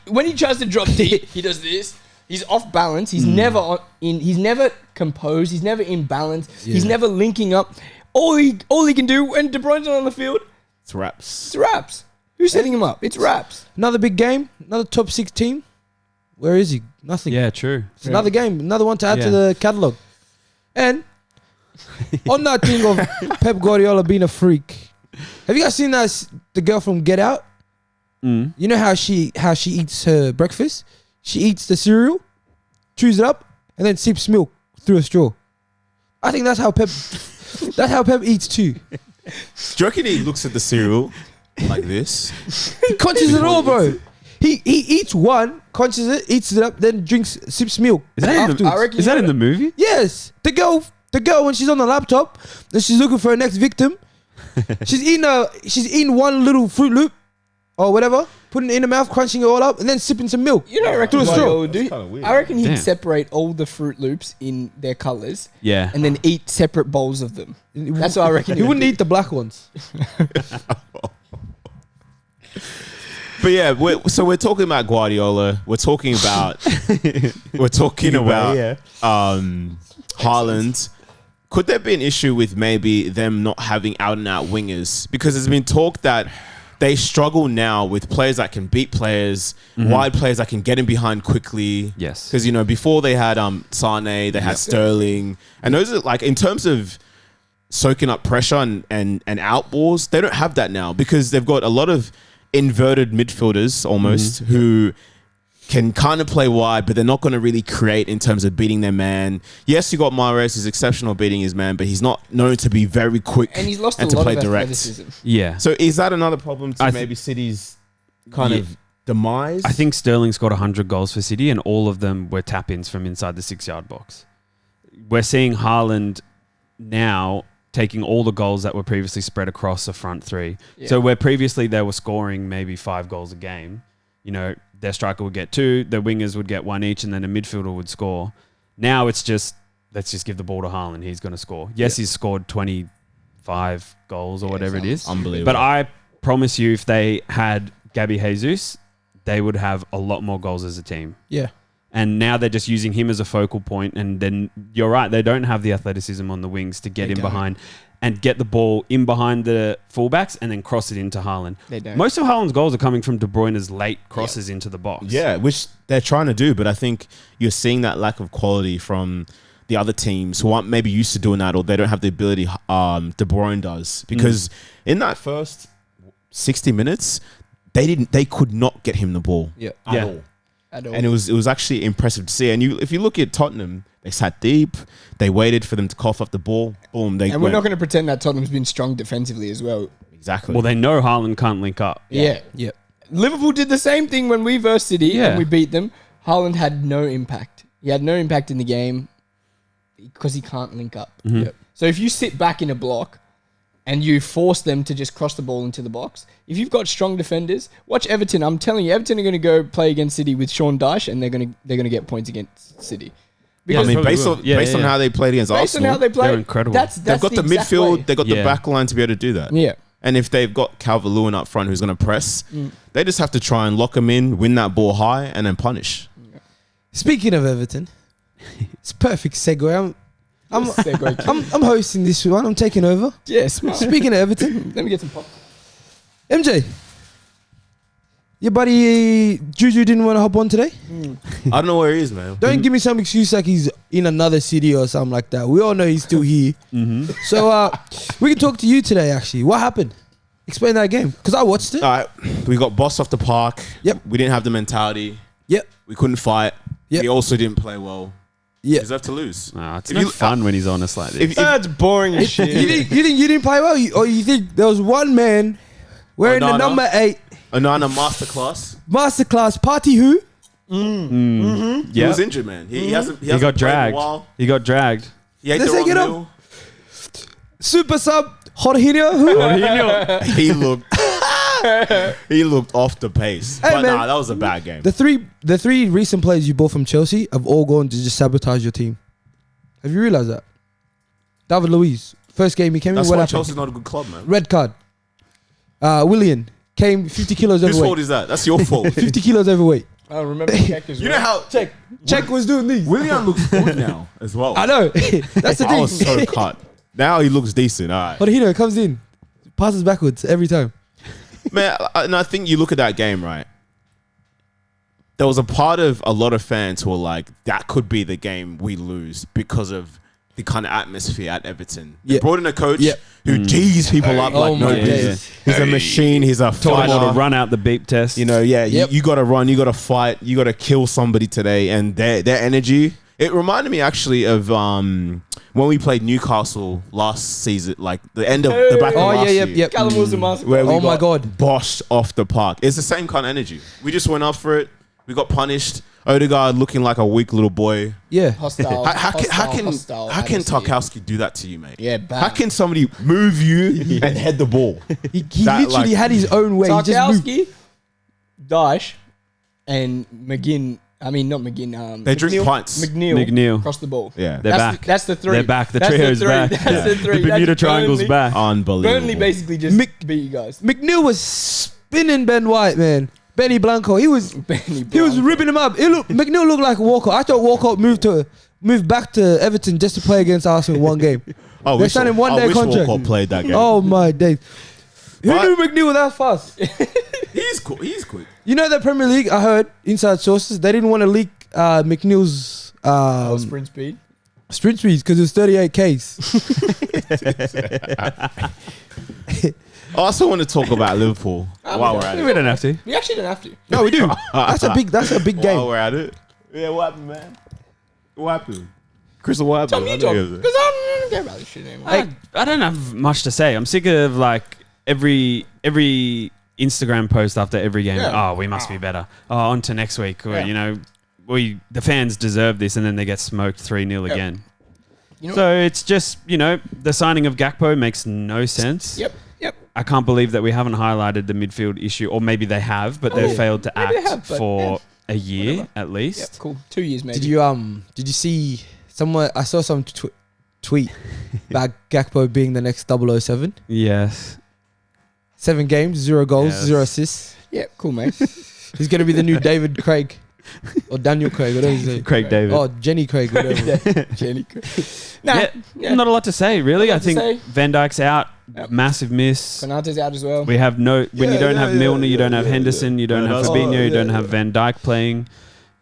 When he tries to drop deep, he does this. He's off balance. He's never He's never composed. He's never in balance. He's never linking up. All he can do when De Bruyne's not on the field, It's raps. it's raps. Who's setting him up? It's raps. Another big game. Another top 6 team. Where is he? Nothing. Yeah, true. It's another game. Another one to add Yeah. to the catalogue. And on that thing of Pep Guardiola being a freak, have you guys seen the girl from Get Out? Mm. You know how she eats her breakfast? She eats the cereal, chews it up, and then sips milk through a straw. I think that's how Pep eats too. Do you reckon he looks at the cereal like this? He conches it all, bro. He eats one, conches it, eats it up, then sips milk. Is that, in afterwards. I reckon is that in the movie? Yes, the girl when she's on the laptop and she's looking for her next victim, she's eating one little Fruit Loop or whatever, putting it in her mouth, crunching it all up, and then sipping some milk. You know, I reckon Through a straw. Guardiola would do. That's kinda weird. I reckon he'd Damn. separate all the Fruit Loops in their colors Yeah. and then eat separate bowls of them. That's what I reckon. He wouldn't eat the black ones. But yeah, we're talking about Guardiola. We're talking about Haaland. Could there be an issue with maybe them not having out and out wingers? Because there's been talk that they struggle now with players that can beat players, wide players that can get in behind quickly. Yes. Because before they had Sane, they had Sterling, and those are like in terms of soaking up pressure and out balls, they don't have that now because they've got a lot of inverted midfielders almost who can kind of play wide, but they're not going to really create in terms of beating their man. Yes, you got Mahrez, who's exceptional beating his man, but he's not known to be very quick And he's lost a and to lot play of direct. athleticism. Yeah. So is that another problem to I maybe City's kind Yeah. of demise? I think Sterling scored 100 goals for City, and all of them were tap-ins from inside the 6-yard box. We're seeing Haaland now taking all the goals that were previously spread across the front three. Yeah. So where previously they were scoring maybe 5 goals a game, their striker would get 2, their wingers would get 1 each, and then a midfielder would score. Now it's just, let's just give the ball to Haaland. He's going to score. Yes, he's scored 25 goals or whatever it is. Unbelievable. But I promise you, if they had Gabby Jesus, they would have a lot more goals as a team. Yeah. And now they're just using him as a focal point. And then you're right, they don't have the athleticism on the wings to get They in don't. behind and get the ball in behind the fullbacks and then cross it into Haaland. They don't. Most of Haaland's goals are coming from De Bruyne's late crosses into the box. Yeah, which they're trying to do, but I think you're seeing that lack of quality from the other teams who aren't maybe used to doing that, or they don't have the ability De Bruyne does. Because in that first 60 minutes, they could not get him the ball Yeah. at Yeah. all. At all. And it was actually impressive to see. And if you look at Tottenham, they sat deep, they waited for them to cough up the ball, boom, they and we're went. not going to pretend that Tottenham's been strong defensively as well. Exactly. Well, they know Haaland can't link up. Yeah. Yeah. Liverpool did the same thing when we versed City Yeah. and we beat them. Haaland had no impact. He had no impact in the game because he can't link up. Mhm. Yep. So if you sit back in a block and you force them to just cross the ball into the box. If you've got strong defenders, watch Everton. I'm telling you, Everton are going to go play against City with Sean Dyche, and they're going to get points against City. I mean, probably based will. on Yeah, based on yeah. how they played against Based on Arsenal, how they play, They're incredible. That's they've got the exact midfield, way. they've got the Yeah. back line to be able to do that. Yeah. And if they've got Calvert-Lewin up front who's going to press, they just have to try and lock him in, win that ball high, and then punish. Speaking of Everton, it's a perfect segue. I'm hosting this one. I'm taking over. Yeah, smart. Speaking of Everton, Let me get some pop. MJ, your buddy Juju didn't want to hop on today. I don't know where he is, man. Don't give me some excuse like he's in another city or something like that. We all know he's still here. So we can talk to you today, actually. What happened? Explain that game. Because I watched it. All right, we got bossed off the park. Yep. We didn't have the mentality. Yep. We couldn't fight. Yep. We also didn't play well. Yep. Deserve to lose. Nah, it's If no you- fun when he's honest like this. If, That's boring as shit. You think you didn't play well? Or you think there was one man wearing the Onana? number 8 Onana masterclass. masterclass party who? He Yeah, was injured, man. He hasn't. He, he hasn't got played in a dragged. while. He got dragged. He ate Let's the take it wrong up. meal. Super sub Jorginho who? He looked. He looked off the pace. Hey, But man. nah, that was a bad game. The three recent players you bought from Chelsea have all gone to just sabotage your team. Have you realized that? David Luiz, first game he came That's in. What why happened? Chelsea's not a good club, man. Red card. Willian came 50 kilos Whose fault overweight. is that? That's your fault. 50 kilos overweight. I remember check as well. You know how Check was doing these. William looks good now as well. I know. That's the I thing. was so cut. Now he looks decent. All right. Jorginho comes in, passes backwards every time. Man, and I think you look at that game, right? There was a part of a lot of fans who were like, that could be the game we lose because of the kind of atmosphere at Everton. They Yeah. brought in a coach Yeah. who tees people up Oh like my no days. business. He's a machine. He's a Told him all to fighter. run out the beep test. You know, yeah, Yep. you got to run, you got to fight, you got to kill somebody today. And their energy, it reminded me actually of when we played Newcastle last season, like the end of the back of Oh last yeah, year. yep. Callum Wilson master. Where we Oh my got God. bossed off the park. It's the same kind of energy. We just went up for it. We got punished. Odegaard looking like a weak little boy. Yeah. Hostile. How can hostile Tarkowski atmosphere. do that to you, mate? Yeah, bad. How can somebody move you and head the ball? He That, literally like- had his own way. He just moved. Tarkowski, Dyche, and McGinn. I mean, not McGinn. They drink McNeil- pints. McNeil across the ball. Yeah, They're that's back. That's the three. They're back. The That's trio's three. back. That's Yeah. the three. The Bermuda That's Triangle's Burnley. back. unbelievable. Burnley basically just beat you guys. McNeil was spinning Ben White, man. Benny Blanco. He was ripping him up. McNeil looked like Walcott. I thought Walcott moved back to Everton just to play against Arsenal one game. Oh, They signed him one-day contract. Walcott played that game. Oh my days. Who But- knew McNeil was that fast? he's cool. He's quick. You know the Premier League, I heard, inside sources, they didn't want to leak McNeil's sprint speed. sprint speeds because it was 38 Ks. I also want to talk about Liverpool while we're at We it. don't have to. We actually don't have to. No, we do. That's a big While game. we're at it. Yeah, what happened, man? What happened? Crystal, what Tell happened? me, I talk. know you- Because I don't care about this shit anymore. I don't have much to say. I'm sick of like every Instagram post after every game. Yeah. Oh, we must be better. Oh, on to next week. Or, Yeah. you know, the fans deserve this, and then they get smoked 3-0 Yeah. again. You know So it's just, you know, the signing of Gakpo makes no sense. Yep. I can't believe that we haven't highlighted the midfield issue, or maybe they have, but they've yeah. failed to Maybe they act have, but for a year whatever. at Yep. least. Cool. 2 years maybe. Did you see someone? I saw some tweet about Gakpo being the next 007. Yes. 7 games, 0 goals, Yes. 0 assists. Yeah. Cool, mate. He's gonna be the new David Craig or Daniel Craig, whatever his name. Craig David. Oh, Jenny Craig, whatever. Jenny. Nah. yeah, Yeah. not a lot to say, really. Not a I lot to think say. Van Dijk's out. Yep. Massive miss. Konate's out as well. We have when you don't have Milner, you don't have yeah, Henderson, you don't Yeah, have that's- Fabinho, you yeah, don't yeah. have Van Dijk playing.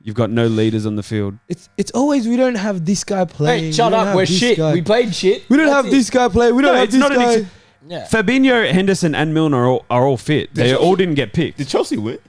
You've got no leaders on the field. It's always we don't have this guy playing. Hey, shut We don't up. have We're this shit. guy. We played shit. We don't That's have it. this guy playing. We don't No, have it's this not an guy. ex- Yeah. Fabinho, Henderson, and Milner are all fit. They all didn't get picked. Did Chelsea win?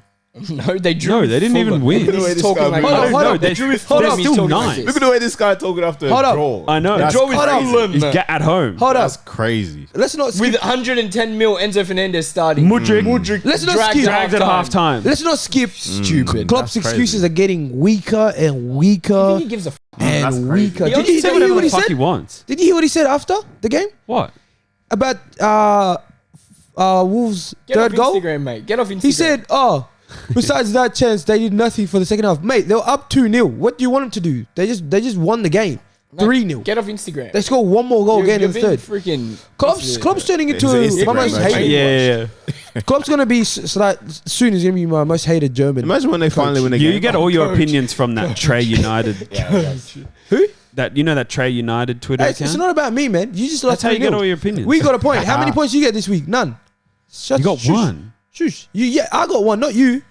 No, they drew. No, they didn't even win. Look at the way He's this talking guy like moves. Hold on, hold No, on. they're, drew with they're Fulham, he's still talking like nine. this. Look at the way this guy talking after Hold a up. draw. I know. That's Draw with crazy. Fulham. He's at home. Hold That's up. crazy. Let's not skip. With 110 mil, Enzo Fernandez starting. Mudryk Let's not dragged skip. dragged at halftime. Let's not skip. Stupid. Klopp's That's excuses crazy. are getting weaker and I weaker think he gives a That's and crazy. weaker. He Did only you Say hear whatever what the he fuck he said? wants. Did you hear what he said after the game? What? about Wolves' Get third off goal? Instagram, mate. Get off Instagram. He said, besides that chance, they did nothing for the second half. Mate, they were up 2-0. What do you want them to do? They just won the game. Mate, 3-0. Get off Instagram. They scored one more goal again in the third. Freaking Klopp's turning into He's an my most Instagram hated. Yeah. Klopp's gonna be soon is gonna be my most hated German. Imagine when they finally win the game. You get all your opinions from that Trey United. Who? That Trey United Twitter Hey, account. it's not about me, man. You just lost That's how you get 3-0. all your opinions. We got a point. How many points you get this week? None. You got one. Shush. I got one, not you.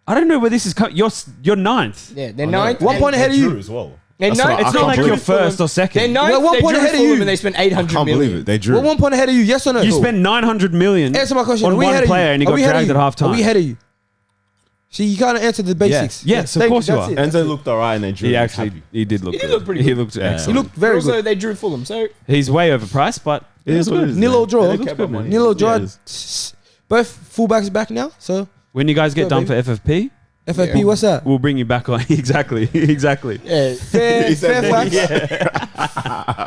I don't know where this is. You're ninth. Yeah, they're ninth. 1 point ahead of you. as well. They're That's ninth. what I It's not can't like believe you're it. first or They're second. ninth. We're 1 They point drew ahead of Fulham you. and they spent I 800 can't million. believe it. They drew. We're 1 point ahead of you. Yes or no? You spent 900 million Answer my question. on Are we ahead one of player you? and he Are got we ahead of dragged at you? half Are we time. ahead of you? See, you can't answer the basics. Yes, of Thank you. course you That's are. it. Enzo looked alright and they drew. He He was actually happy. he did look He did good. look pretty He good. looked Yeah. He excellent. looked very Also, good. they drew Fulham. So He's way overpriced, but It is what it is. Nil man. or draw. They Looks looks good, good, man. Nil or draw. Yeah, Both fullbacks back now. So when you guys get Go, done baby. for FFP, FFP, Yeah. what's that? we'll bring you back on. Exactly. yeah,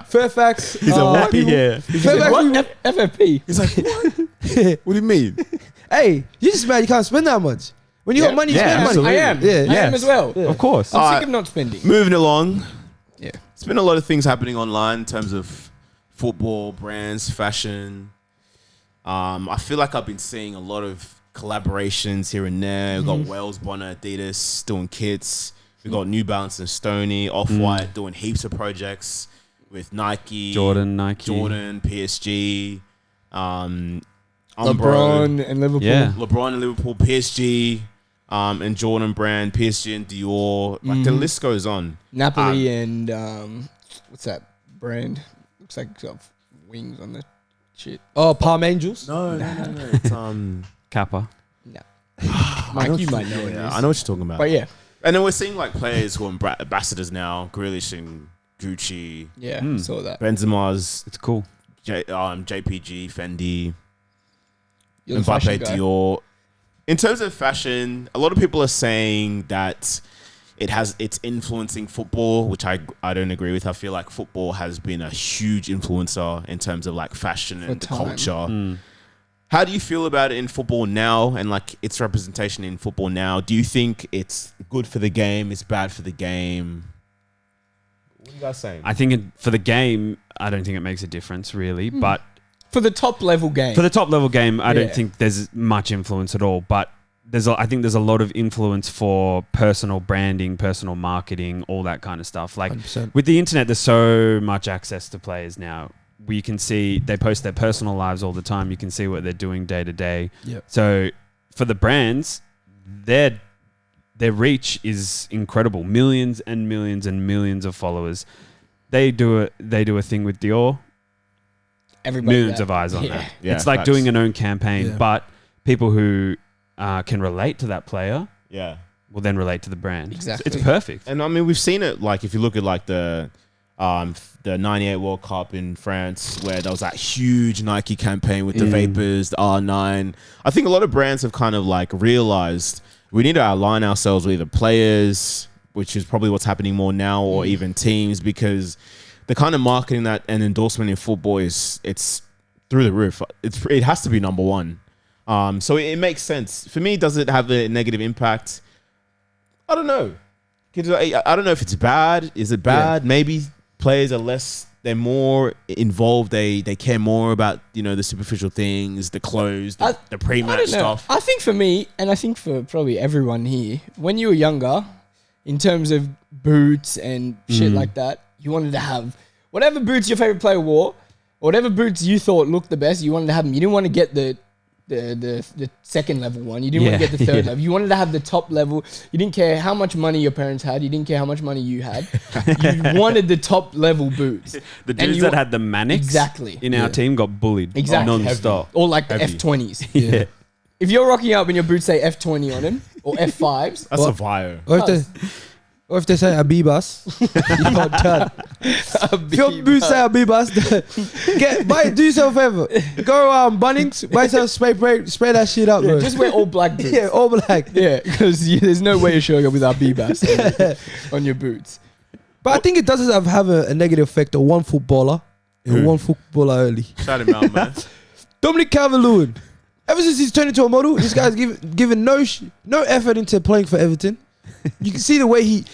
Fairfax. He's a what? Yeah. Fairfax. what? FFP. He's like, what? What do you mean? Hey, you just mad you can't spend that much. When you Yeah. got money, you Yeah, spend money. absolutely. I am. Yeah. I am as well. Of course. I'm Alright. sick of not spending. Moving along. Yeah. It's been a lot of things happening online in terms of football, brands, fashion. I feel like I've been seeing a lot of collaborations here and there. We've got Wells, Bonner, Adidas doing kits. We've got New Balance and Stoney, Off-White doing heaps of projects with Nike, Nike. Jordan, PSG, Umbro, LeBron and Liverpool. Yeah. LeBron and Liverpool, PSG, and Jordan brand, PSG and Dior. Like the list goes on. Napoli and what's that brand? Looks like it's got wings on the shit. Oh, Palm Angels. No. It's, Kappa. No. Mike, you might know what it yeah, is. I know what you're talking about. But yeah, And then we're seeing like players who are ambassadors now. Grealish and Gucci. yeah, saw that. Benzema's It's cool. JPG, Fendi, You're the fashion Mbappe, guy. Dior. In terms of fashion, a lot of people are saying that it's influencing football, which I don't agree with. I feel like football has been a huge influencer in terms of like fashion and the time. culture. How do you feel about it in football now and like its representation in football now? Do you think it's good for the game? It's bad for the game? What are you guys saying? I think for the game, I don't think it makes a difference really. But For the top level game. for the top level game, I Yeah. don't think there's much influence at all. But I think there's a lot of influence for personal branding, personal marketing, all that kind of stuff. Like 100%. with the internet, there's so much access to players now. We can see they post their personal lives all the time. You can see what they're doing day to day. Yep. So for the brands, their reach is incredible. Millions and millions and millions of followers. They do a thing with Dior. Everybody Millions that- of eyes on Yeah. that. Yeah, it's like facts. doing an own campaign, Yeah. but people who can relate to that player Yeah. will then relate to the brand. Exactly. It's perfect. And I mean, we've seen it. Like, if you look at like the '98 World Cup in France, where there was that huge Nike campaign with the Vapors, the R9. I think a lot of brands have kind of like realized we need to align ourselves with either players, which is probably what's happening more now, or even teams, because the kind of marketing that and endorsement in football it's through the roof. It has to be number one. So it makes sense for me. Does it have a negative impact? I don't know. I don't know if it's bad. Is it bad? Maybe players are less. They're more involved. They care more about the superficial things, the clothes, the I pre-match don't know. stuff. I think for me, and I think for probably everyone here, when you were younger, in terms of boots and shit like that, you wanted to have whatever boots your favorite player wore, or whatever boots you thought looked the best. You wanted to have them. You didn't want to get the second level one. You didn't want to Yeah. get the third Yeah. level. You wanted to have the top level. You didn't care how much money your parents had. You didn't care how much money you had. You wanted the top level boots. The And dudes you that wa- had the Manics Exactly. in our team got bullied Exactly. non-stop. Or like the Heavy. F20s. Yeah. If you're rocking up and your boots say F20 on them, or F5s, That's a bio. Or if they say Abibas, you're done. If your boots say Abibas, do yourself a favor. Go Bunnings, buy some spray that shit up, bro. just wear all black boots. Yeah, all black. Yeah, because there's no way you're showing up with our B-Bass on your boots. But I think it does have a negative effect on one footballer One footballer early. Shout him out, man. Dominic Calvert-Lewin. Ever since he's turned into a model, this guy's given no effort into playing for Everton. You can see the way he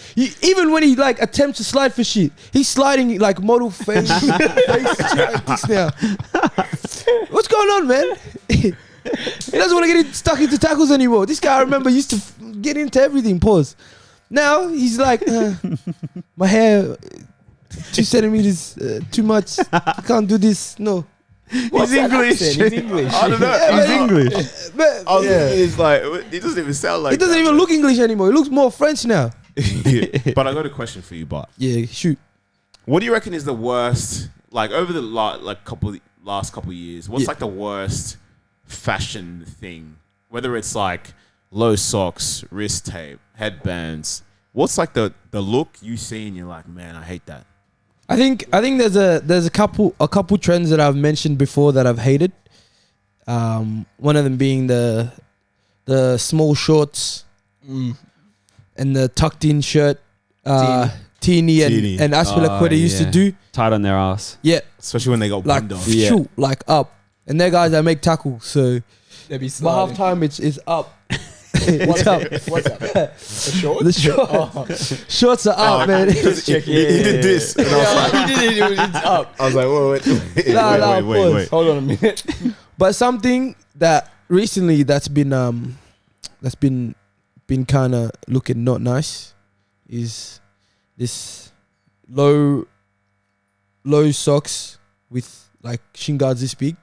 even when he like attempts to slide for shit, he's sliding like model face shit like this now. What's going on, man? He doesn't want to get stuck into tackles anymore. This guy, I remember, used to get into everything. Pause. Now he's like, my hair 2 centimeters too much. I can't do this. No. He's English. He's English. I don't know. Yeah, He's but- English. But He's like, he doesn't even sound like. he doesn't that, even man. look English anymore. He looks more French now. But I got a question for you, Bart. Yeah, shoot. What do you reckon is the worst? Like over the last couple years, what's Yeah. like the worst fashion thing? Whether it's like low socks, wrist tape, headbands. What's like the look you see and you're like, man, I hate that. I think there's a couple trends that I've mentioned before that I've hated. One of them being the small shorts and the tucked in shirt. Teeny and Aspilicueta used to do. Tight on their ass. Yeah, Especially when they got like bummed off. shoot, like up. And they're guys that make tackles. So They'd be by sliding. half time it's up. It's up. What's up? A short? The shorts are up, man. He did this. And I was like, he did it. It's up. I was like, wait. Nah, pause. Hold on a minute. But something that recently that's been kind of looking not nice is this low socks with like shin guards this big.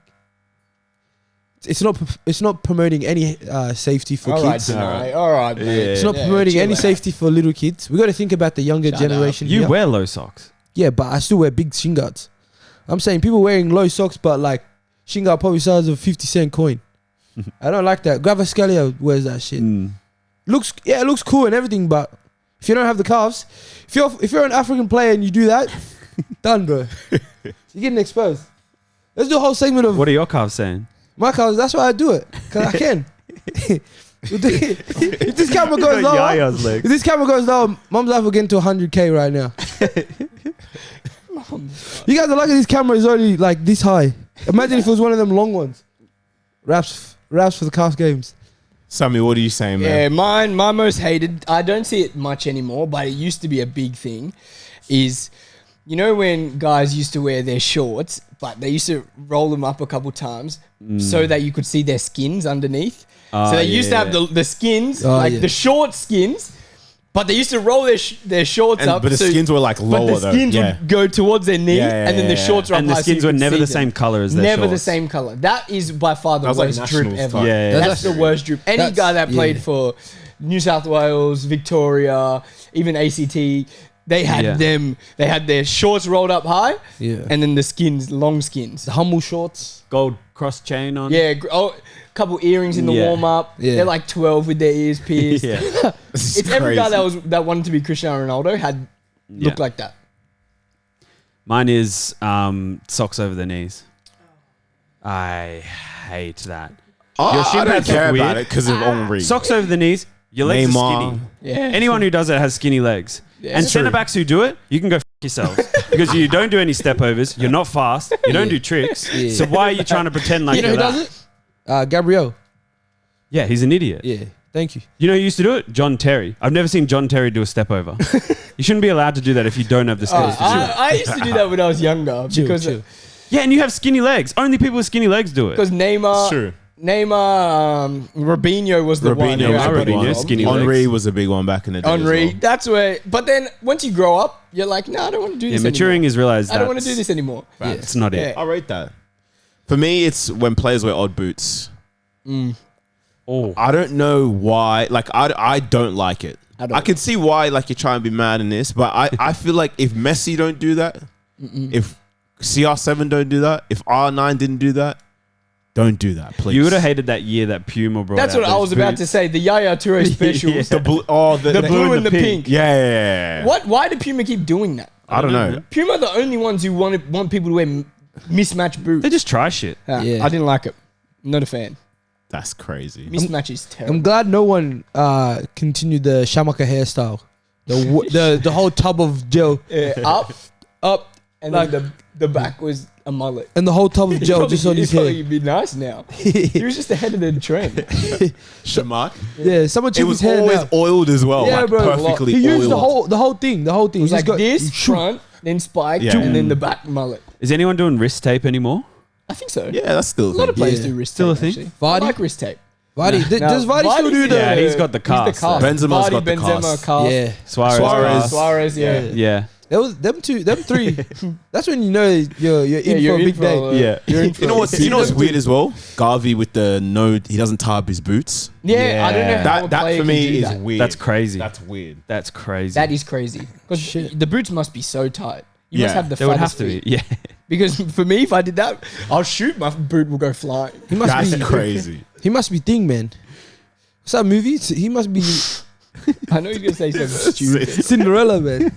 It's not promoting any safety for All right, kids. Denai. All right, mate. It's not promoting chill any out. safety for little kids. We got to think about the younger Shut generation. You here. wear low socks. Yeah, but I still wear big shin guards. I'm saying people wearing low socks, but like shin guard probably size of 50-cent coin. I don't like that. Gravascalia wears that shit. Mm. It looks cool and everything, but if you don't have the calves, if you're an African player and you do that, done, bro. You're getting exposed. Let's do a whole segment of What are your calves saying? my calves. That's why I do it, because I can. If this camera goes lower, Yaya's legs. if this camera goes lower, Mum's life will get into 100K right now. You guys are lucky this camera is only like this high. Imagine if it was one of them long ones. Raps for the calf games. Sammy, what are you saying, Yeah, man? my most hated, I don't see it much anymore, but it used to be a big thing, is, you know when guys used to wear their shorts, but they used to roll them up a couple times so that you could see their skins underneath. So they used to have the skins, the short skins, but they used to roll their shorts up. But the skins were like But lower the though. skins Yeah. would go towards their knee, and then the shorts were up And the high so skins you were could never see the them. same color as their Never the shorts. same color. That is by far the That was like worst drip Nationals ever. type. Yeah, That's the worst drip. Any That's- guy that played yeah. for New South Wales, Victoria, even ACT, they had them. They had their shorts rolled up high, and then the skins, long skins. The humble shorts. Gold cross chain on. Yeah, couple earrings in the Yeah. warm up. Yeah. They're like 12 with their ears pierced. Yeah. It's every guy that wanted to be Cristiano Ronaldo had looked like that. Mine is socks over the knees. I hate that. Your shin I don't pads look care about weird. it because of Henri. Socks over the knees. Your legs are Neymar. skinny. Yeah. Anyone who does it has skinny legs. Yeah. And It's true. centre backs who do it, you can go yourselves because you don't do any step overs. You're not fast. You don't do tricks. Yeah. So why are you trying to pretend like You know you're who that? does it? Gabriel. Yeah, he's an idiot. Yeah. Thank you. You know who used to do it? John Terry. I've never seen John Terry do a step over. You shouldn't be allowed to do that if you don't have the skills to do it. I used to do that when I was younger because Yeah, and you have skinny legs. Only people with skinny legs do it. because Neymar, True. Robinho was the one. Robinho who was I a got big it one. Robinho, from. skinny Henri legs. was a big one back in the day. Henri, as well. that's where. But then once you grow up, you're like, no, I don't want to do Yeah, this. maturing anymore. is realized I don't want to that's- do this anymore. It's not it. Yeah. I rate that. For me, it's when players wear odd boots. Oh, I don't know why. Like, I don't like it. I don't. I can see why, like, you're trying to be mad in this, but I feel like if Messi don't do that, if CR7 don't do that, if R9 didn't do that, don't do that, please. you would have hated that year that Puma brought That's out what I those was about boots. to say. The Yaya Toure specials. the blue, The blue and the pink. Yeah. What? Why do Puma keep doing that? I don't know. Puma are the only ones who want people to wear mismatched boots. They just try shit. Yeah. I didn't like it. Not a fan. That's crazy. Mismatch is terrible. I'm glad no one continued the Shamaka hairstyle. The whole tub of gel. Yeah, up, and Like- then the back was a a mullet. and the whole tub of gel just on his hair. He'd be nice now. He was just ahead of the trend. Shamak. Yeah, someone It took his was hair always now. oiled as well. Yeah, like bro. perfectly He used oiled. the whole thing. The whole thing. It was He's like got- this Shoo. front, then spiked, Yeah. and then the back mullet. Is anyone doing wrist tape anymore? I think so. Yeah, that's still A lot of players Yeah. do wrist Still tape. a thing? Actually. I Vardy? like wrist tape. Vardy. Now, Does Vardy still do Vardy's the? Yeah, he's got the cast. He's the cast. Benzema's Vardy, got the Benzema, cast. cast. Yeah. Suarez. Suarez. Suarez, yeah. Yeah. That was them two, them three. That's when you know you're in Yeah, for you're a in big for day. a- Yeah. You're in for You know a- what's weird as well? Garvey with the he doesn't tie up his boots. Yeah, I don't know how a That player for can me do is that. weird. That's crazy. That's weird. That's crazy. That is crazy. Because Shit. the boots must be so tight. You must Yeah. have the They would have fattest to be. feet. Yeah. Because for me, if I did that, I'll shoot, my boot will go flying. He must That's be crazy. He must be thing, man. What's that movie? He must be I know you're going to say something stupid. Cinderella, man.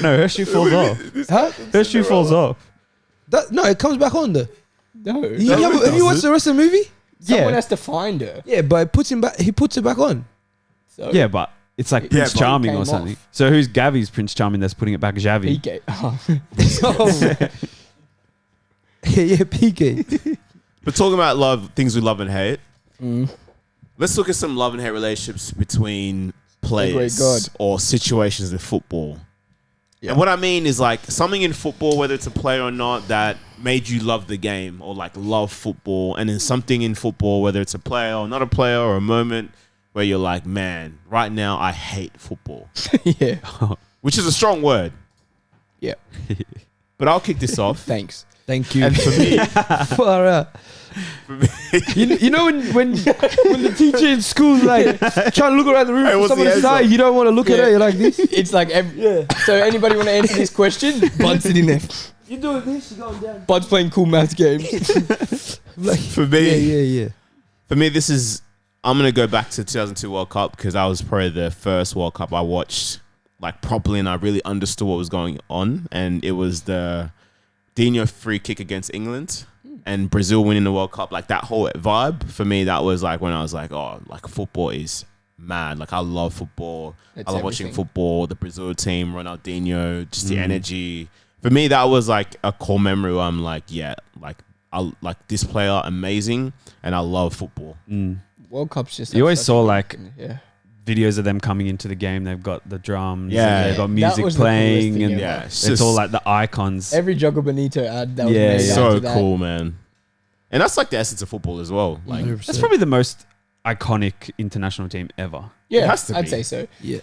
No, her shoe falls off. Huh? Her shoe falls off. No, it comes back on though. No. Have it you watched the rest of the movie? Someone Yeah. has to find her. Yeah, but it puts him back. He puts it back on. So Yeah, but it's like Prince but it Charming came or off. something. So who's Gavi's Prince Charming that's putting it back? Javi. PK. Oh. Yeah, PK. But talking about things we love and hate. Mm. Let's look at some love and hate relationships between great players God. or situations in football. And what I mean is like something in football, whether it's a player or not, that made you love the game or like love football. And then something in football, whether it's a player or not a player, or a moment where you're like, man, right now I hate football, Yeah. which is a strong word. Yeah. But I'll kick this off. Thanks. Thank you. And for me, Far out. You know when the teacher in school like trying to look around the room Hey, for what's the someone's answer? side, you don't want to look at Yeah. her. You're like this. It's like, so anybody want to answer this question? Bud's sitting there. You doing this? You going down? Bud's playing cool maths games. Like, for me, yeah. For me, I'm going to go back to 2002 World Cup because that was probably the first World Cup I watched like properly and I really understood what was going on. And it was the Dino free kick against England and Brazil winning the World Cup. Like that whole vibe for me, that was like when I was like, oh, like football is mad. Like I love football. It's I love watching everything. football, the Brazil team, Ronaldinho, just the energy. For me, that was like a core memory where I'm like, yeah, like I like this player, amazing, and I love football. World Cup's just. You always such saw a- like Yeah. videos of them coming into the game. They've got the drums. Yeah. and they've got That music was the coolest playing, thing and ever. Yeah, it's all like the icons. Every Jogger Benito ad that was Yeah, made yeah. so after that. cool, man. And that's like the essence of football as well. Like, 100%. That's probably the most iconic international team ever. Yeah, It has to I'd be. say so. Yeah.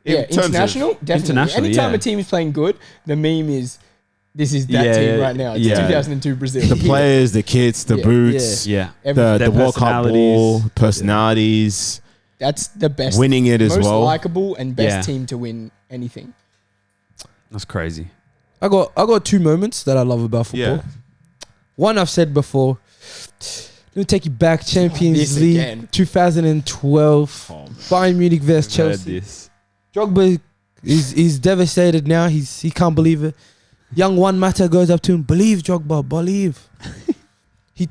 in Yeah, terms of- international, definitely. Internationally, Anytime yeah. a team is playing good, the meme is, this is that Yeah, team yeah, right now. It's yeah. 2002 Brazil. the players, the kits, the Yeah. boots, Yeah. Everything. the Their World Cup ball, personalities. personalities, That's the best. winning it as most well. likable and best Yeah. team to win anything. That's crazy. I got two moments that I love about football. Yeah. One I've said before. Let me take you back. Champions This League again. 2012. Oh, man. Bayern Munich versus I've heard Chelsea. this. Drogba is devastated now. He can't believe it. Young Juan Mata goes up to him. Believe, Drogba, believe. He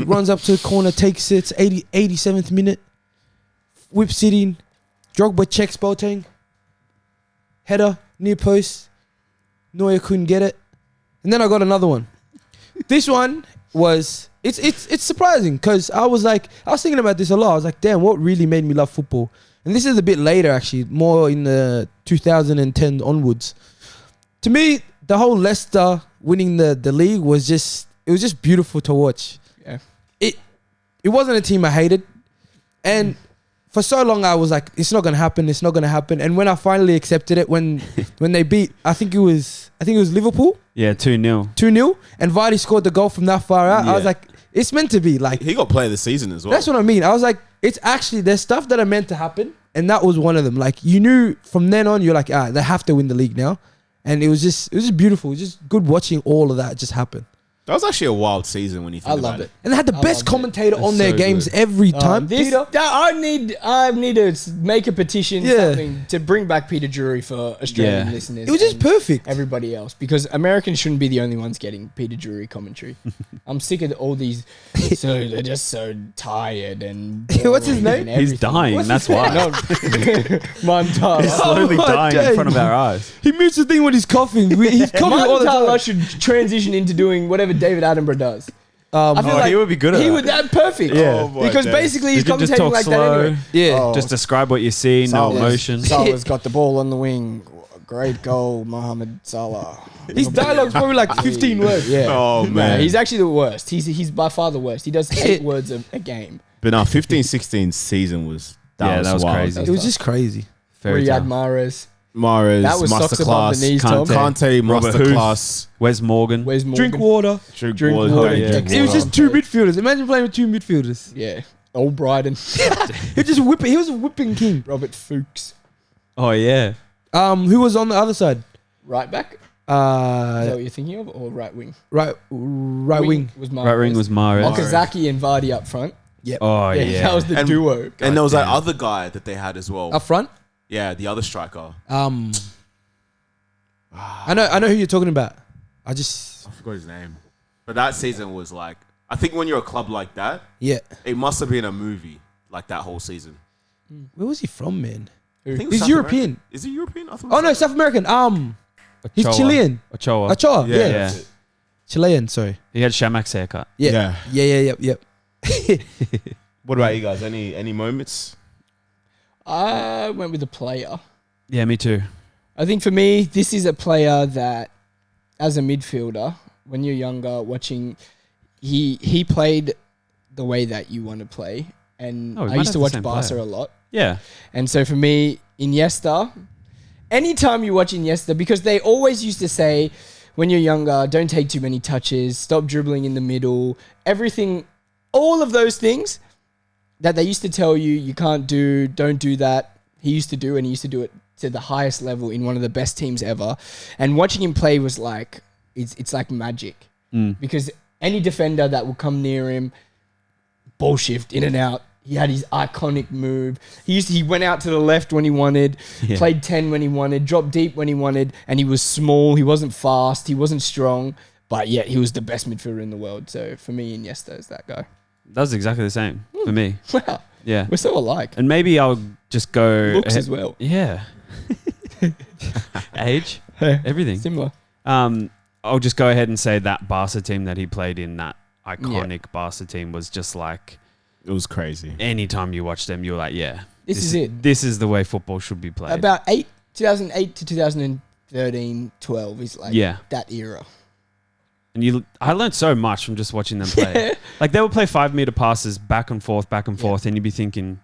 runs up to the corner, takes it. 87th minute. Whips it in. Drogba checks Boateng. Header, near post. Neuer couldn't get it. And then I got another one. This one was it's surprising because I was thinking about this a lot. I was like, damn, what really made me love football? And this is a bit later, actually, more in the 2010 onwards. To me, the whole Leicester winning the league was just beautiful to watch. Yeah. It wasn't a team I hated, and for so long I was like, it's not gonna happen. And when I finally accepted it, when they beat, I think it was Liverpool Yeah, 2-0. 2-0, and Vardy scored the goal from that far out. I was Yeah. like, it's meant to be. Like, He got player of the season as well. that's what I mean. I was like, it's actually, there's stuff that are meant to happen, and that was one of them. Like, you knew from then on, you're like, they have to win the league now, and it was just beautiful. It was just good watching all of that just happen. That was actually a wild season when you think I about loved it. it. And they had the I best loved it. commentator on their so games good. every time. Peter? I need to make a petition Yeah. something to bring back Peter Drury for Australian Yeah. listeners. It was just and perfect. Everybody else, because Americans shouldn't be the only ones getting Peter Drury commentary. I'm sick of all these. So they're just so tired and. What's his boring name? and He's everything. dying. That's why. No, Montala. He's slowly my dying in days. front of our eyes. He mutes the thing when he's coughing. He's coughing all the Montala time. should transition into doing whatever David Attenborough does. I feel Oh, like he would be good at He that. would that perfect. Yeah. Oh, my because days. basically he's You can just commentating talk like slow. that anyway. Yeah. Oh. Just describe what you see, no Salah. emotion. Salah's got the ball on the wing. Great goal, Mohamed Salah. His dialogue's probably like 15 words. Yeah. Oh, Nah, man. he's actually the worst. He's by far the worst. He does 8 words a game. But no, 15-16 season was Yeah, that was wild. crazy. It was just crazy. Fairy Riyad tale. Mahrez. Mahrez, That was socks above the masterclass. knees, Tom. Kante. Kante, Robert masterclass. Wes Morgan. Where's Morgan? Drink water. Drink Drink water. water. yeah. Drink It was water. just two midfielders. Imagine playing with two midfielders. Yeah. Old Bryden. He just whipping. He was a whipping king. Robert Fuchs. Oh yeah. Who was on the other side? Right back? Is that Uh, what you're thinking of? Or right wing? right wing. was Mahrez. Right ring was Mahrez. Okazaki and Vardy up front. Oh yeah. That was the And- duo. And there was that damn. other guy that they had as well. Up front. Yeah, the other striker. I know who you're talking about. I just I forgot his name. But that season was like, I think when you're a club like that, yeah. it must have been a movie like that whole season. Where was he from, man? I think it was He's South European. American. Is he European? I thought it Oh was no, South American. He's Ochoa. Chilean. Ochoa. Ochoa. Yeah, Yeah. that's it. Chilean. Sorry. He had Shamak's haircut. Yeah. Yep. What about you guys? Any moments? I went with a player. Yeah, me too. I think for me, this is a player that, as a midfielder, when you're younger, watching, he played the way that you want to play. And Oh, we I might used have to the watch same Barca player. a lot. Yeah. And so for me, Iniesta, anytime you watch Iniesta, because they always used to say, when you're younger, don't take too many touches, stop dribbling in the middle, everything, all of those things that they used to tell you, you can't do, don't do that. He used to do, and he used to do it to the highest level in one of the best teams ever. And watching him play was like, it's like magic. Because any defender that would come near him, ball shift in and out. He had his iconic move. He went out to the left when he wanted, Yeah. played 10 when he wanted, dropped deep when he wanted, and he was small. He wasn't fast. He wasn't strong, but yet he was the best midfielder in the world. So for me, Iniesta is that guy. That was exactly the same for me. Wow, Yeah. we're so alike. And maybe I'll just go Looks ahead- as well. Yeah. Age, everything. Similar. I'll just go ahead and say that Barca team that he played in, that iconic Barca team, was just like, It was crazy. anytime you watch them, you're like, yeah, This is it. This is the way football should be played. About 2008 to 2013, 12 is like Yeah. that era. And I learned so much from just watching them play. Like they would play 5-meter passes back and forth, and you'd be thinking,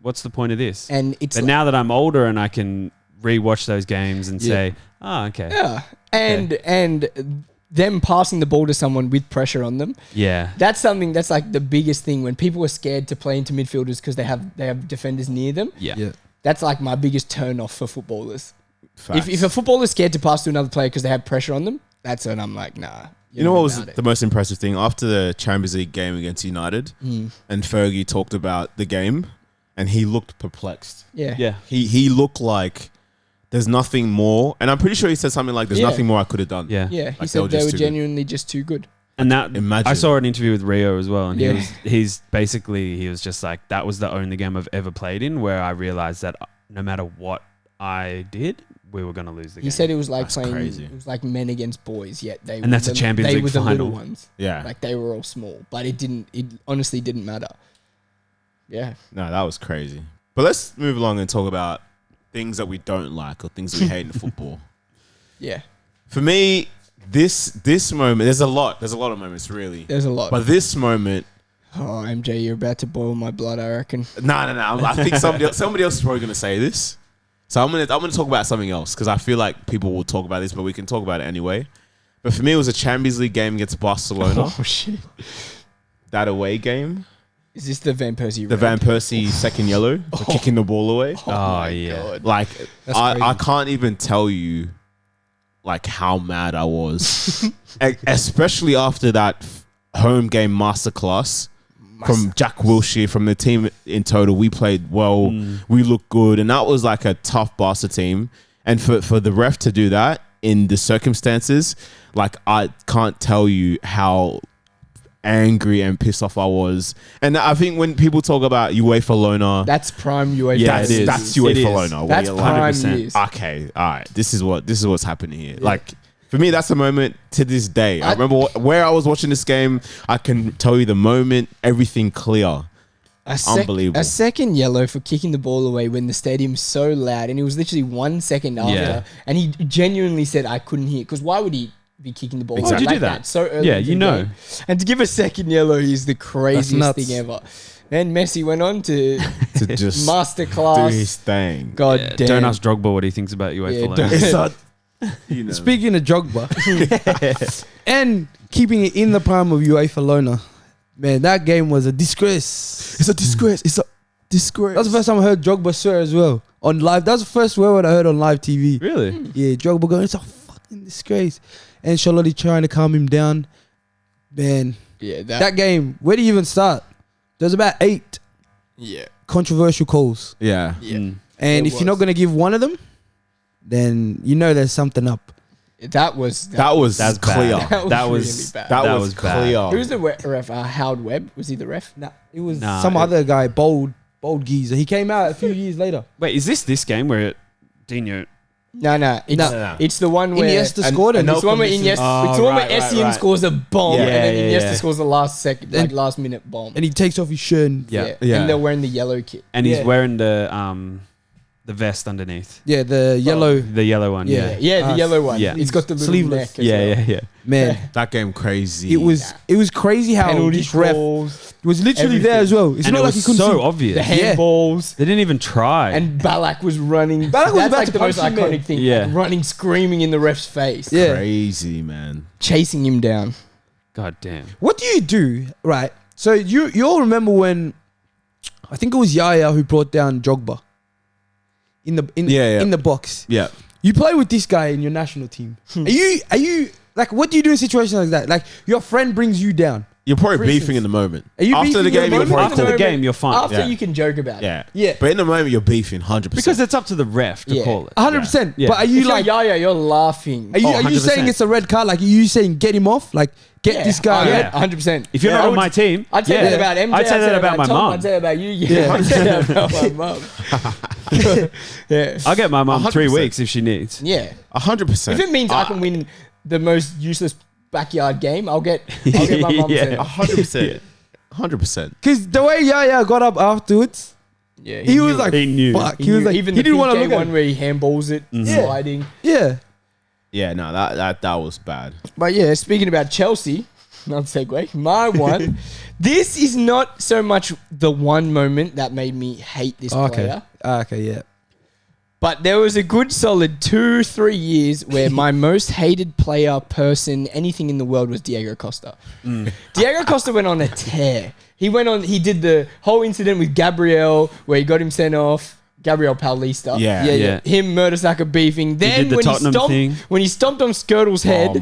what's the point of this? And it's But like, now that I'm older and I can rewatch those games and Yeah. say, oh, okay. yeah. And them passing the ball to someone with pressure on them. Yeah. That's something that's like the biggest thing when people are scared to play into midfielders because they have defenders near them. Yeah. That's like my biggest turn off for footballers. Facts. If a footballer's scared to pass to another player because they have pressure on them, that's when I'm like, nah. You know what was about it. the most impressive thing? After the Champions League game against United, and Fergie talked about the game, and he looked perplexed. Yeah. Yeah. He looked like there's nothing more. And I'm pretty sure he said something like, there's Yeah. nothing more I could have done. Yeah. Yeah. He Like, said they just were too good. genuinely just too good. And that Imagine. I saw an interview with Rio as well, and Yeah. he was just like, that was the only game I've ever played in where I realized that no matter what I did, we were going to lose the game. He said it was like That's playing, crazy. it was like men against boys, yet they And that's a Champions they League were the final. little ones. Yeah. Like they were all small, but it honestly didn't matter. Yeah. No, that was crazy. But let's move along and talk about things that we don't like or things that we hate in football. Yeah. For me, this moment, there's a lot of moments really. There's a lot. But this moment, Oh, MJ, you're about to boil my blood, I reckon. no. I think somebody else is probably gonna say this. So I'm gonna talk about something else because I feel like people will talk about this, but we can talk about it anyway. But for me, it was a Champions League game against Barcelona. Oh, shit. That away game, Is this the Van Persie? the Van Persie second yellow for kicking the ball away. Oh, yeah. God. Like That's I crazy. can't even tell you like how mad I was, especially after that home game masterclass from Jack Wilshere, from the team in total. We played well, we looked good, and that was like a tough Barca team. And for the ref to do that in the circumstances, like I can't tell you how angry and pissed off I was. And I think when people talk about UEFA Lona, That's prime UEFA. Yeah, years. it is. that's It UEFA is. Lona. where That's you're like, prime 100%. years. okay, all right, this is what's happening here. Like for me, that's a moment to this day. I remember where I was watching this game. I can tell you the moment, everything clear. Unbelievable. A second yellow for kicking the ball away when the stadium's so loud, and it was literally 1 second after, Yeah. and he genuinely said, "I couldn't hear," because why would he be kicking the ball? Exactly. Why'd you like do that? so early? Yeah, into you the know. game? And to give a second yellow is the craziest nuts. thing ever. Then Messi went on to To just do masterclass. his thing. God Yeah, damn! don't ask Drogba what he thinks about UEFA. Yeah, Lona. don't- It's a, you know. Speaking of Drogba and keeping it in the prime of UEFA Lona, man, that game was a disgrace. It's a disgrace. It's a disgrace. That's the first time I heard Drogba swear as well on live. That's the first word I heard on live TV. Really? Yeah, Drogba going, it's a fucking disgrace. And Charlotte trying to calm him down. Man, Yeah, that game, where do you even start? There's about 8 yeah, controversial calls. Yeah. yeah. Mm. And It if you're not was. going to give one of them, then you know there's something up. That was That was That's clear. bad. That was That was really bad. That, That was, was bad. clear. Who's the ref? Howard Webb, was he the ref? Nah, it was Nah, some it- other guy, bold geezer. He came out a few years later. Wait, is this game where Dino? No, it's, No. it's the one where Iniesta scored and it's the one where convincing- Iniesta, Oh, it's the one where right, Essien right. scores a bomb, Yeah. and then Yeah, Iniesta yeah. scores the last second, And- last minute bomb. And he takes off his shirt. And, Yeah. Yeah. And they're wearing the yellow kit. And he's Yeah. wearing the vest underneath, yeah, the yellow. the yellow one. Yeah. Yeah, The yellow one. Yeah. It's got the little Sleeveless. neck as yeah, well. yeah. Man, That game crazy. it was crazy how Penalty this ref calls, was literally there everything. as well. It's And not it like was he couldn't so see. obvious. the handballs. They didn't even try. And Ballack was running. Ballack was That's about like to the most punch him, man. iconic thing. Yeah. Running, screaming in the ref's face. Yeah. crazy, man. Chasing him down. God damn. What do you do, right? So you all remember when I think it was Yaya who brought down Drogba in the box. Yeah. You play with this guy in your national team. Are you like, what do you do in situations like that? Like your friend brings you down. You're probably For beefing instance. in the moment. Are you After the beefing in game, the you're moment? probably After the cool. game, you're fine. After Yeah. you can joke about it. Yeah. Yeah. But in the moment, you're beefing 100%. Because it's up to the ref to Yeah. call it. 100%. Yeah. But are If you you're like, Yaya, you're laughing. are you 100%. saying it's a red card? Like, are you saying get him off? Like, get this guy. yeah. red? 100%. If you're Yeah, not I on would- my team, I'd say yeah. that about MJ. I'd say that about my Tom, mum. I'd say that about you. Yeah. I'd say that about my mum. Yeah. I'll get my mum 3 100%. weeks if she needs. Yeah. 100%. If it means I can win the most useless backyard game, I'll get my mum Yeah. to. 100%. 100%. Because the way Yaya got up afterwards, Yeah, he was knew. like, He knew. fuck. He He was knew. like, Even he the didn't want to PK look at one him. where he handballs it, Yeah. sliding. Yeah. Yeah, no, that was bad. But yeah, speaking about Chelsea, not segue, my one. This is not so much the one moment that made me hate this player. Okay, yeah. But there was a good solid 2-3 years where my most hated player, person, anything in the world was Diego Costa. Diego Costa went on a tear. He did the whole incident with Gabriel where he got him sent off. Gabriel Paulista. Yeah. Yeah. Him, Murdersacker beefing. Then did the when Tottenham thing. when he stomped on Skirtle's head,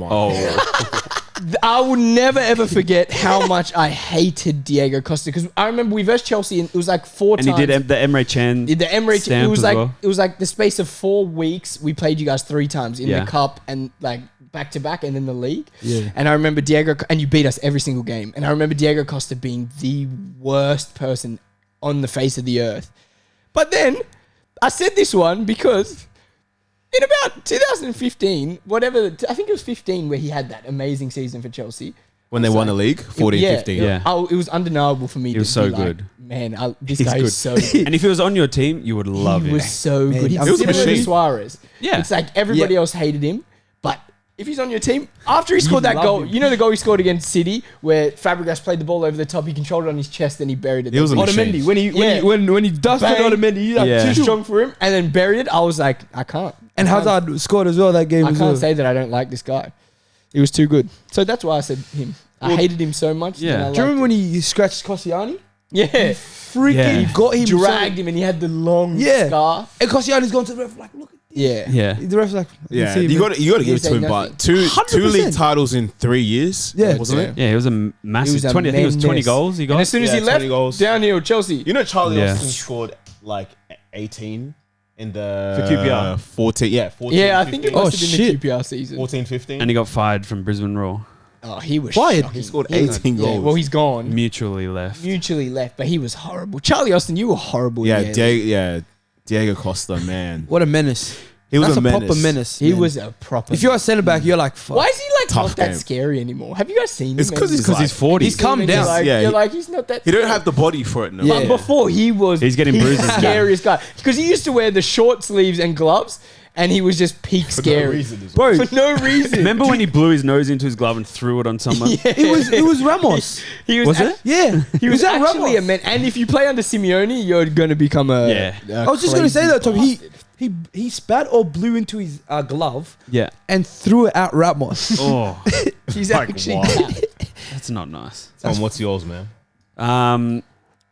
I will never ever forget how much I hated Diego Costa because I remember we versed Chelsea and it was like 4 And times. he did the Emre Can. The Emirates. It stamp was as like well. it was like the space of 4 weeks. We played you guys 3 times in Yeah. the cup and like back to back, and then the league. Yeah. And I remember Diego, and you beat us every single game. And I remember Diego Costa being the worst person on the face of the earth. But then I said this one because in about 2015, I think it was 15 where he had that amazing season for Chelsea. When they won the league, 14, 15. Yeah. It was undeniable for me. He was to so be like, good. Man, this He's guy good. is so good. And if he was on your team, you would love He him. was so Man, good. he He's was a similar to machine. Suarez. Yeah. It's like everybody Yeah. else hated him, but if he's on your team, after he scored that love goal, him. you know the goal he scored against City, where Fabregas played the ball over the top, he controlled it on his chest, and he buried it. He was a machine. Otamendi, when he dusted Bang. Otamendi, he's like, Yeah. Too strong for him, and then buried it. I was like, I can't. and I can't- Hazard scored as well that game I as can't well. say that I don't like this guy. He was too good. So that's why I said him. I hated him so much. Yeah. and I Do you liked remember him. when he scratched Koscielny? Yeah. Freaking Yeah. got him. Dragged him, and he had the long Yeah. scar. And Koscielny's gone to the ref like, look at Yeah. Yeah. The ref's like, Yeah, see, you man. got to give it Didn't to say him. nothing. But two 100%. league titles in 3 years. Yeah. wasn't it? Yeah, it was a massive He was a 20. I think it was 20 menace. goals he got. And as soon as Yeah, he left, 20 goals. downhill Chelsea. You know, Charlie Yeah. Austin scored like 18 in the For QPR. 14. Yeah, 14. Yeah, I think it 15. must have been shit. the QPR season. 14, 15. And he got fired from Brisbane Roar. Oh, he was Fired? shocking. He scored was- 18 Yeah, goals. well, he's gone. Mutually left. Mutually left, but he was horrible. Charlie Austin, you were horrible. yeah, in the A-League. Diego Costa, man. What a menace. He was That's a menace. proper menace. He man. was a proper. If you're a centre back, you're like, fuck. Why is he like Tough not that game. scary anymore? Have you guys seen him? It's because Because he's 40. He's calmed down. Like, Yeah, you're he- like, he's not that. He don't scary. have the body for it. No. Yeah. But before he was, He's getting the bruises now. scariest guy because he used to wear the short sleeves and gloves, and he was just peak scary reason as well. Bro, for no reason. Remember when he blew his nose into his glove and threw it on someone? Yeah. it was Ramos. He was. Was it? Yeah. He was at actually a Ramos. man. And if you play under Simeone, you're gonna become a. Yeah. a I was just going to say that, Tom. crazy He spat or blew into his glove Yeah. and threw it at Ramos. Oh, bastard. He's Like, actually. wow. that's not nice. Tom, what's yours, man?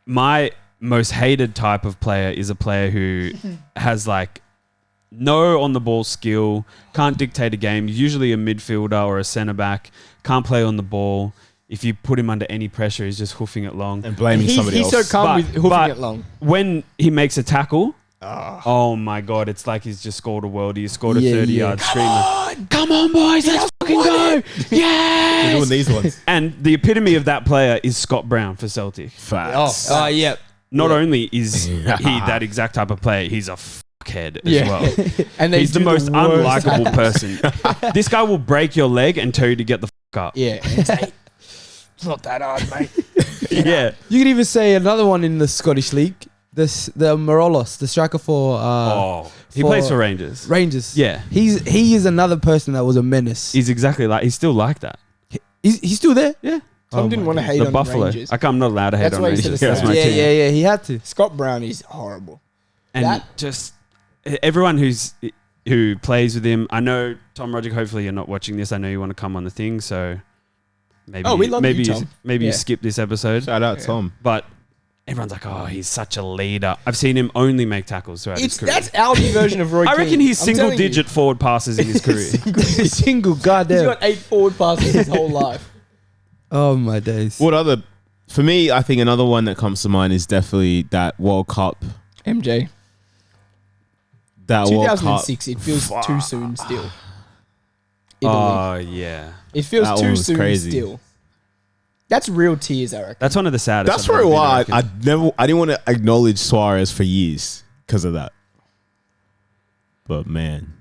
My most hated type of player is a player who has like no on the ball skill, can't dictate a game, usually a midfielder or a centre back, can't play on the ball. If you put him under any pressure, he's just hoofing it long. And blaming somebody He's else. so calm with hoofing but it long. when he makes a tackle, oh my God, it's like he's just scored a worldie. He scored a Yeah, 30-yard screamer. Come on, boys, let's fucking go. We're Yes! doing these ones. And the epitome of that player is Scott Brown for Celtic. Facts. Oh, Yeah. Not only is he that exact type of player, he's a fuckhead as Yeah. well. And they He's the do most worst unlikable tackles. person. This guy will break your leg and tell you to get the fuck up. Yeah. And say, it's not that hard, mate. Yeah. You could even say another one in the Scottish League. The Morelos, the striker for He for plays for Rangers. Rangers. Yeah. He is another person that was a menace. He's exactly like, he's still like that. He's still there. Yeah. Tom didn't want to hate The on Buffalo. Rangers. I'm not allowed to hate That's on why he said Rangers. it's That's like- my Yeah, team. yeah, he had to. Scott Brown is horrible. And That- just everyone who plays with him. I know Tom Roderick. Hopefully you're not watching this. I know you want to come on the thing, so maybe Oh, we love maybe you, Tom. maybe you Yeah. skip this episode. Shout out, Tom. But everyone's like, oh, he's such a leader. I've seen him only make tackles throughout his career. That's Aldi version of Roy I reckon Keane. he's I'm single telling you. digit forward passes in his career. Single He's goddamn. got 8 forward passes his whole life. Oh my days. What other? For me, I think another one that comes to mind is definitely that World Cup. MJ. That World Cup. 2006. It feels too soon still. Italy. Oh yeah, It feels that one too was soon crazy. still. That's real tears, I reckon. that's one of the saddest. That's I've probably ever been, why reckon. I didn't want to acknowledge Suarez for years because of that. But man,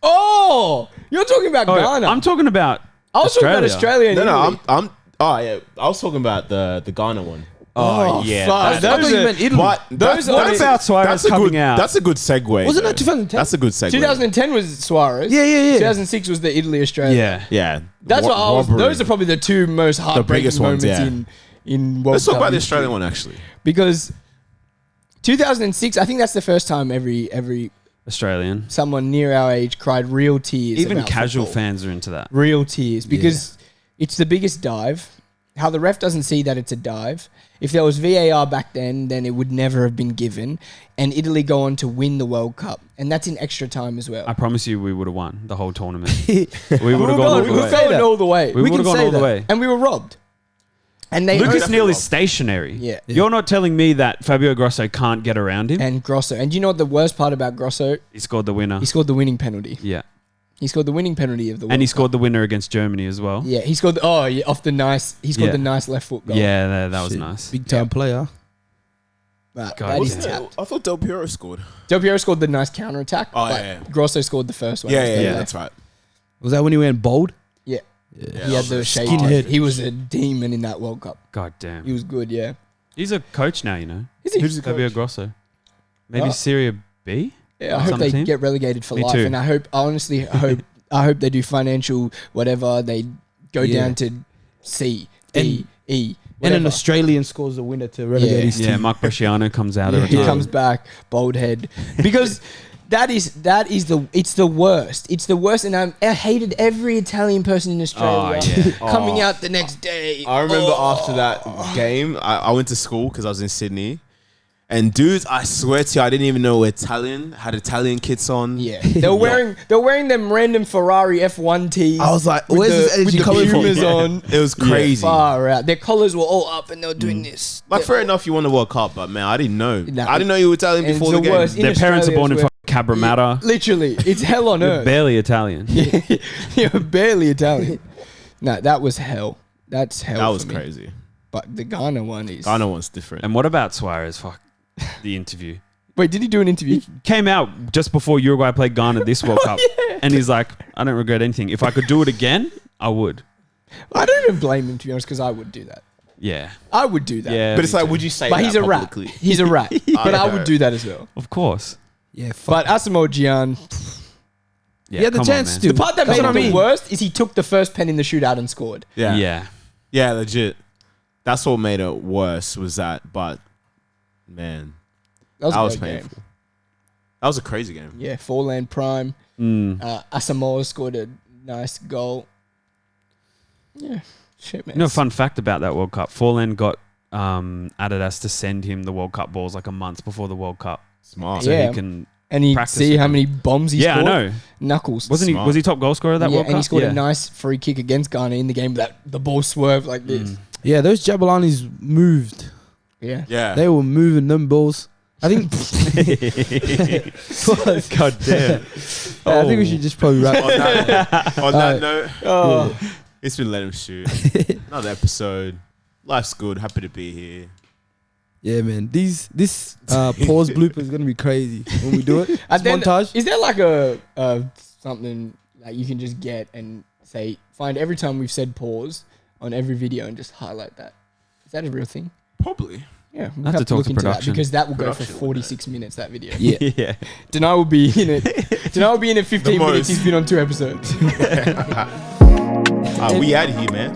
Oh! You're talking about Oh, Ghana. I'm talking about. I was talking about Australia and no, Italy. I'm. Oh yeah, I was talking about the Ghana one. Oh, yeah, fuck. I thought Those you are- meant Italy. But Those are- What about Suarez that's a coming good, out? That's a good segue. Wasn't that though. 2010? That's a good segue. 2010 was Suarez. Yeah, yeah, yeah. 2006 was the Italy Australia. Yeah, Yeah, That's what I was. robbery. Those are probably the two most heartbreaking biggest ones, moments yeah. in World Let's talk Cup about the history. Australian one actually. Because 2006, I think that's the first time every Australian. someone near our age cried real tears. Even about casual football. fans are into that. Real tears because it's the biggest dive. How the ref doesn't see that it's a dive. If there was VAR back then it would never have been given. And Italy go on to win the World Cup, and that's in extra time as well. I promise you, we would have won the whole tournament. We would have we gone all we the were way. going all the way, We would can have gone say all the that. way. and we were robbed. And they Lucas owned- Neal is stationary. Yeah. You're not telling me that Fabio Grosso can't get around him? and Grosso. And do you know what the worst part about Grosso? He scored the winner. He scored the winning penalty. Yeah. He scored the winning penalty of the World And he Cup. scored the winner against Germany as well. Yeah, he scored. Off the nice. He scored Yeah. the nice left foot goal. Yeah, that was Shit, nice. Big time player. But God, that is yeah. tapped. I thought Del Piero scored. Del Piero scored the nice counter attack. Oh, but yeah. Grosso scored the first one. Yeah, Instead of left. that's right. Was that when he went bold? Yeah. Yeah, He had the shaved skinhead. head. He was a demon in that World Cup. God damn. He was good. Yeah. He's a coach now, you know. Is he? Who's Fabio Grosso? Maybe Oh. Syria B? Yeah, I hope Some they team? get relegated for Me life, too. and I honestly hope they do financial whatever. They go Yeah. down to C, And- D, E. And an whatever. Australian scores a winner to relegate Yeah. his Yeah, team. Mark Bresciano comes out of He retirement. comes back, bald head, because that is the worst. It's the worst, and I hated every Italian person in Australia Oh, yeah. coming out the next day. I remember Oh. after that game, I went to school because I was in Sydney, And dudes, I swear to you, I didn't even know Italian had Italian kits on. Yeah, they were wearing them random Ferrari F1 tees. I was like, where's this energy coming from? Pumas on. It was crazy. Far out. Their collars were all up and they were doing this. Like, fair enough, you won the World Cup, but man, I didn't know. Nah. I didn't know you were Italian And before it's the the game. worst. In Their parents are Australia born in as well. Cabramatta. Literally, it's hell on You're earth. barely Italian. You're barely Italian. No, that was hell. That's hell. That was for me. crazy. But the Ghana one is. Ghana one's different. And what about Suarez? Fuck the interview. Wait, did he do an interview? Came out just before Uruguay played Ghana this World Cup, and he's like, "I don't regret anything. If I could do it again, I would." I don't even blame him, to be honest, because I would do that. Yeah, I would do that. yeah. But it's me like, too. would you say But that he's a rat. publicly? He's a rat. But I know. would do that as well. Of course. Yeah, fuck. But Asamoah Gyan, Yeah, He had the come on, chance man. to. the part that That's made what it I mean. the worst is he took the first pen in the shootout and scored. Yeah. Yeah. Yeah, legit. That's what made it worse was that. But, man, That was, that a was great painful. game. That was a crazy game. Yeah, Four-land prime. Asamoah scored a nice goal. Yeah, shit, man. You know, a fun fact about that World Cup: Forlan got Adidas to send him the World Cup balls like a month before the World Cup, Smart. so Yeah. he can. And you practice see with how them. many bombs he Yeah, I scored? know. Knuckles. Wasn't he? Smart. Was he top goal scorer of that Yeah, World Cup? and he scored a nice free kick against Ghana in the game that the ball swerved like this. Yeah, those Jabalanis moved. Yeah. Yeah. They were moving them balls. I think. God damn. I think we should just probably wrap. on that note, Oh, it's been Let Him Shoot. Another episode. Life's good. Happy to be here. Yeah, man. This pause blooper is gonna be crazy when we do it. It's and then, montage. is there like a something like you can just get and say find every time we've said pause on every video and just highlight that? Is that a real thing? Probably. Yeah, we'll have to talk look to into that production. because that will go for Production will 46 minutes. That video. Yeah. Yeah. Denai will be in it. Denai will be in it 15 The minutes. most. He's been on 2 episodes. We out of here, man.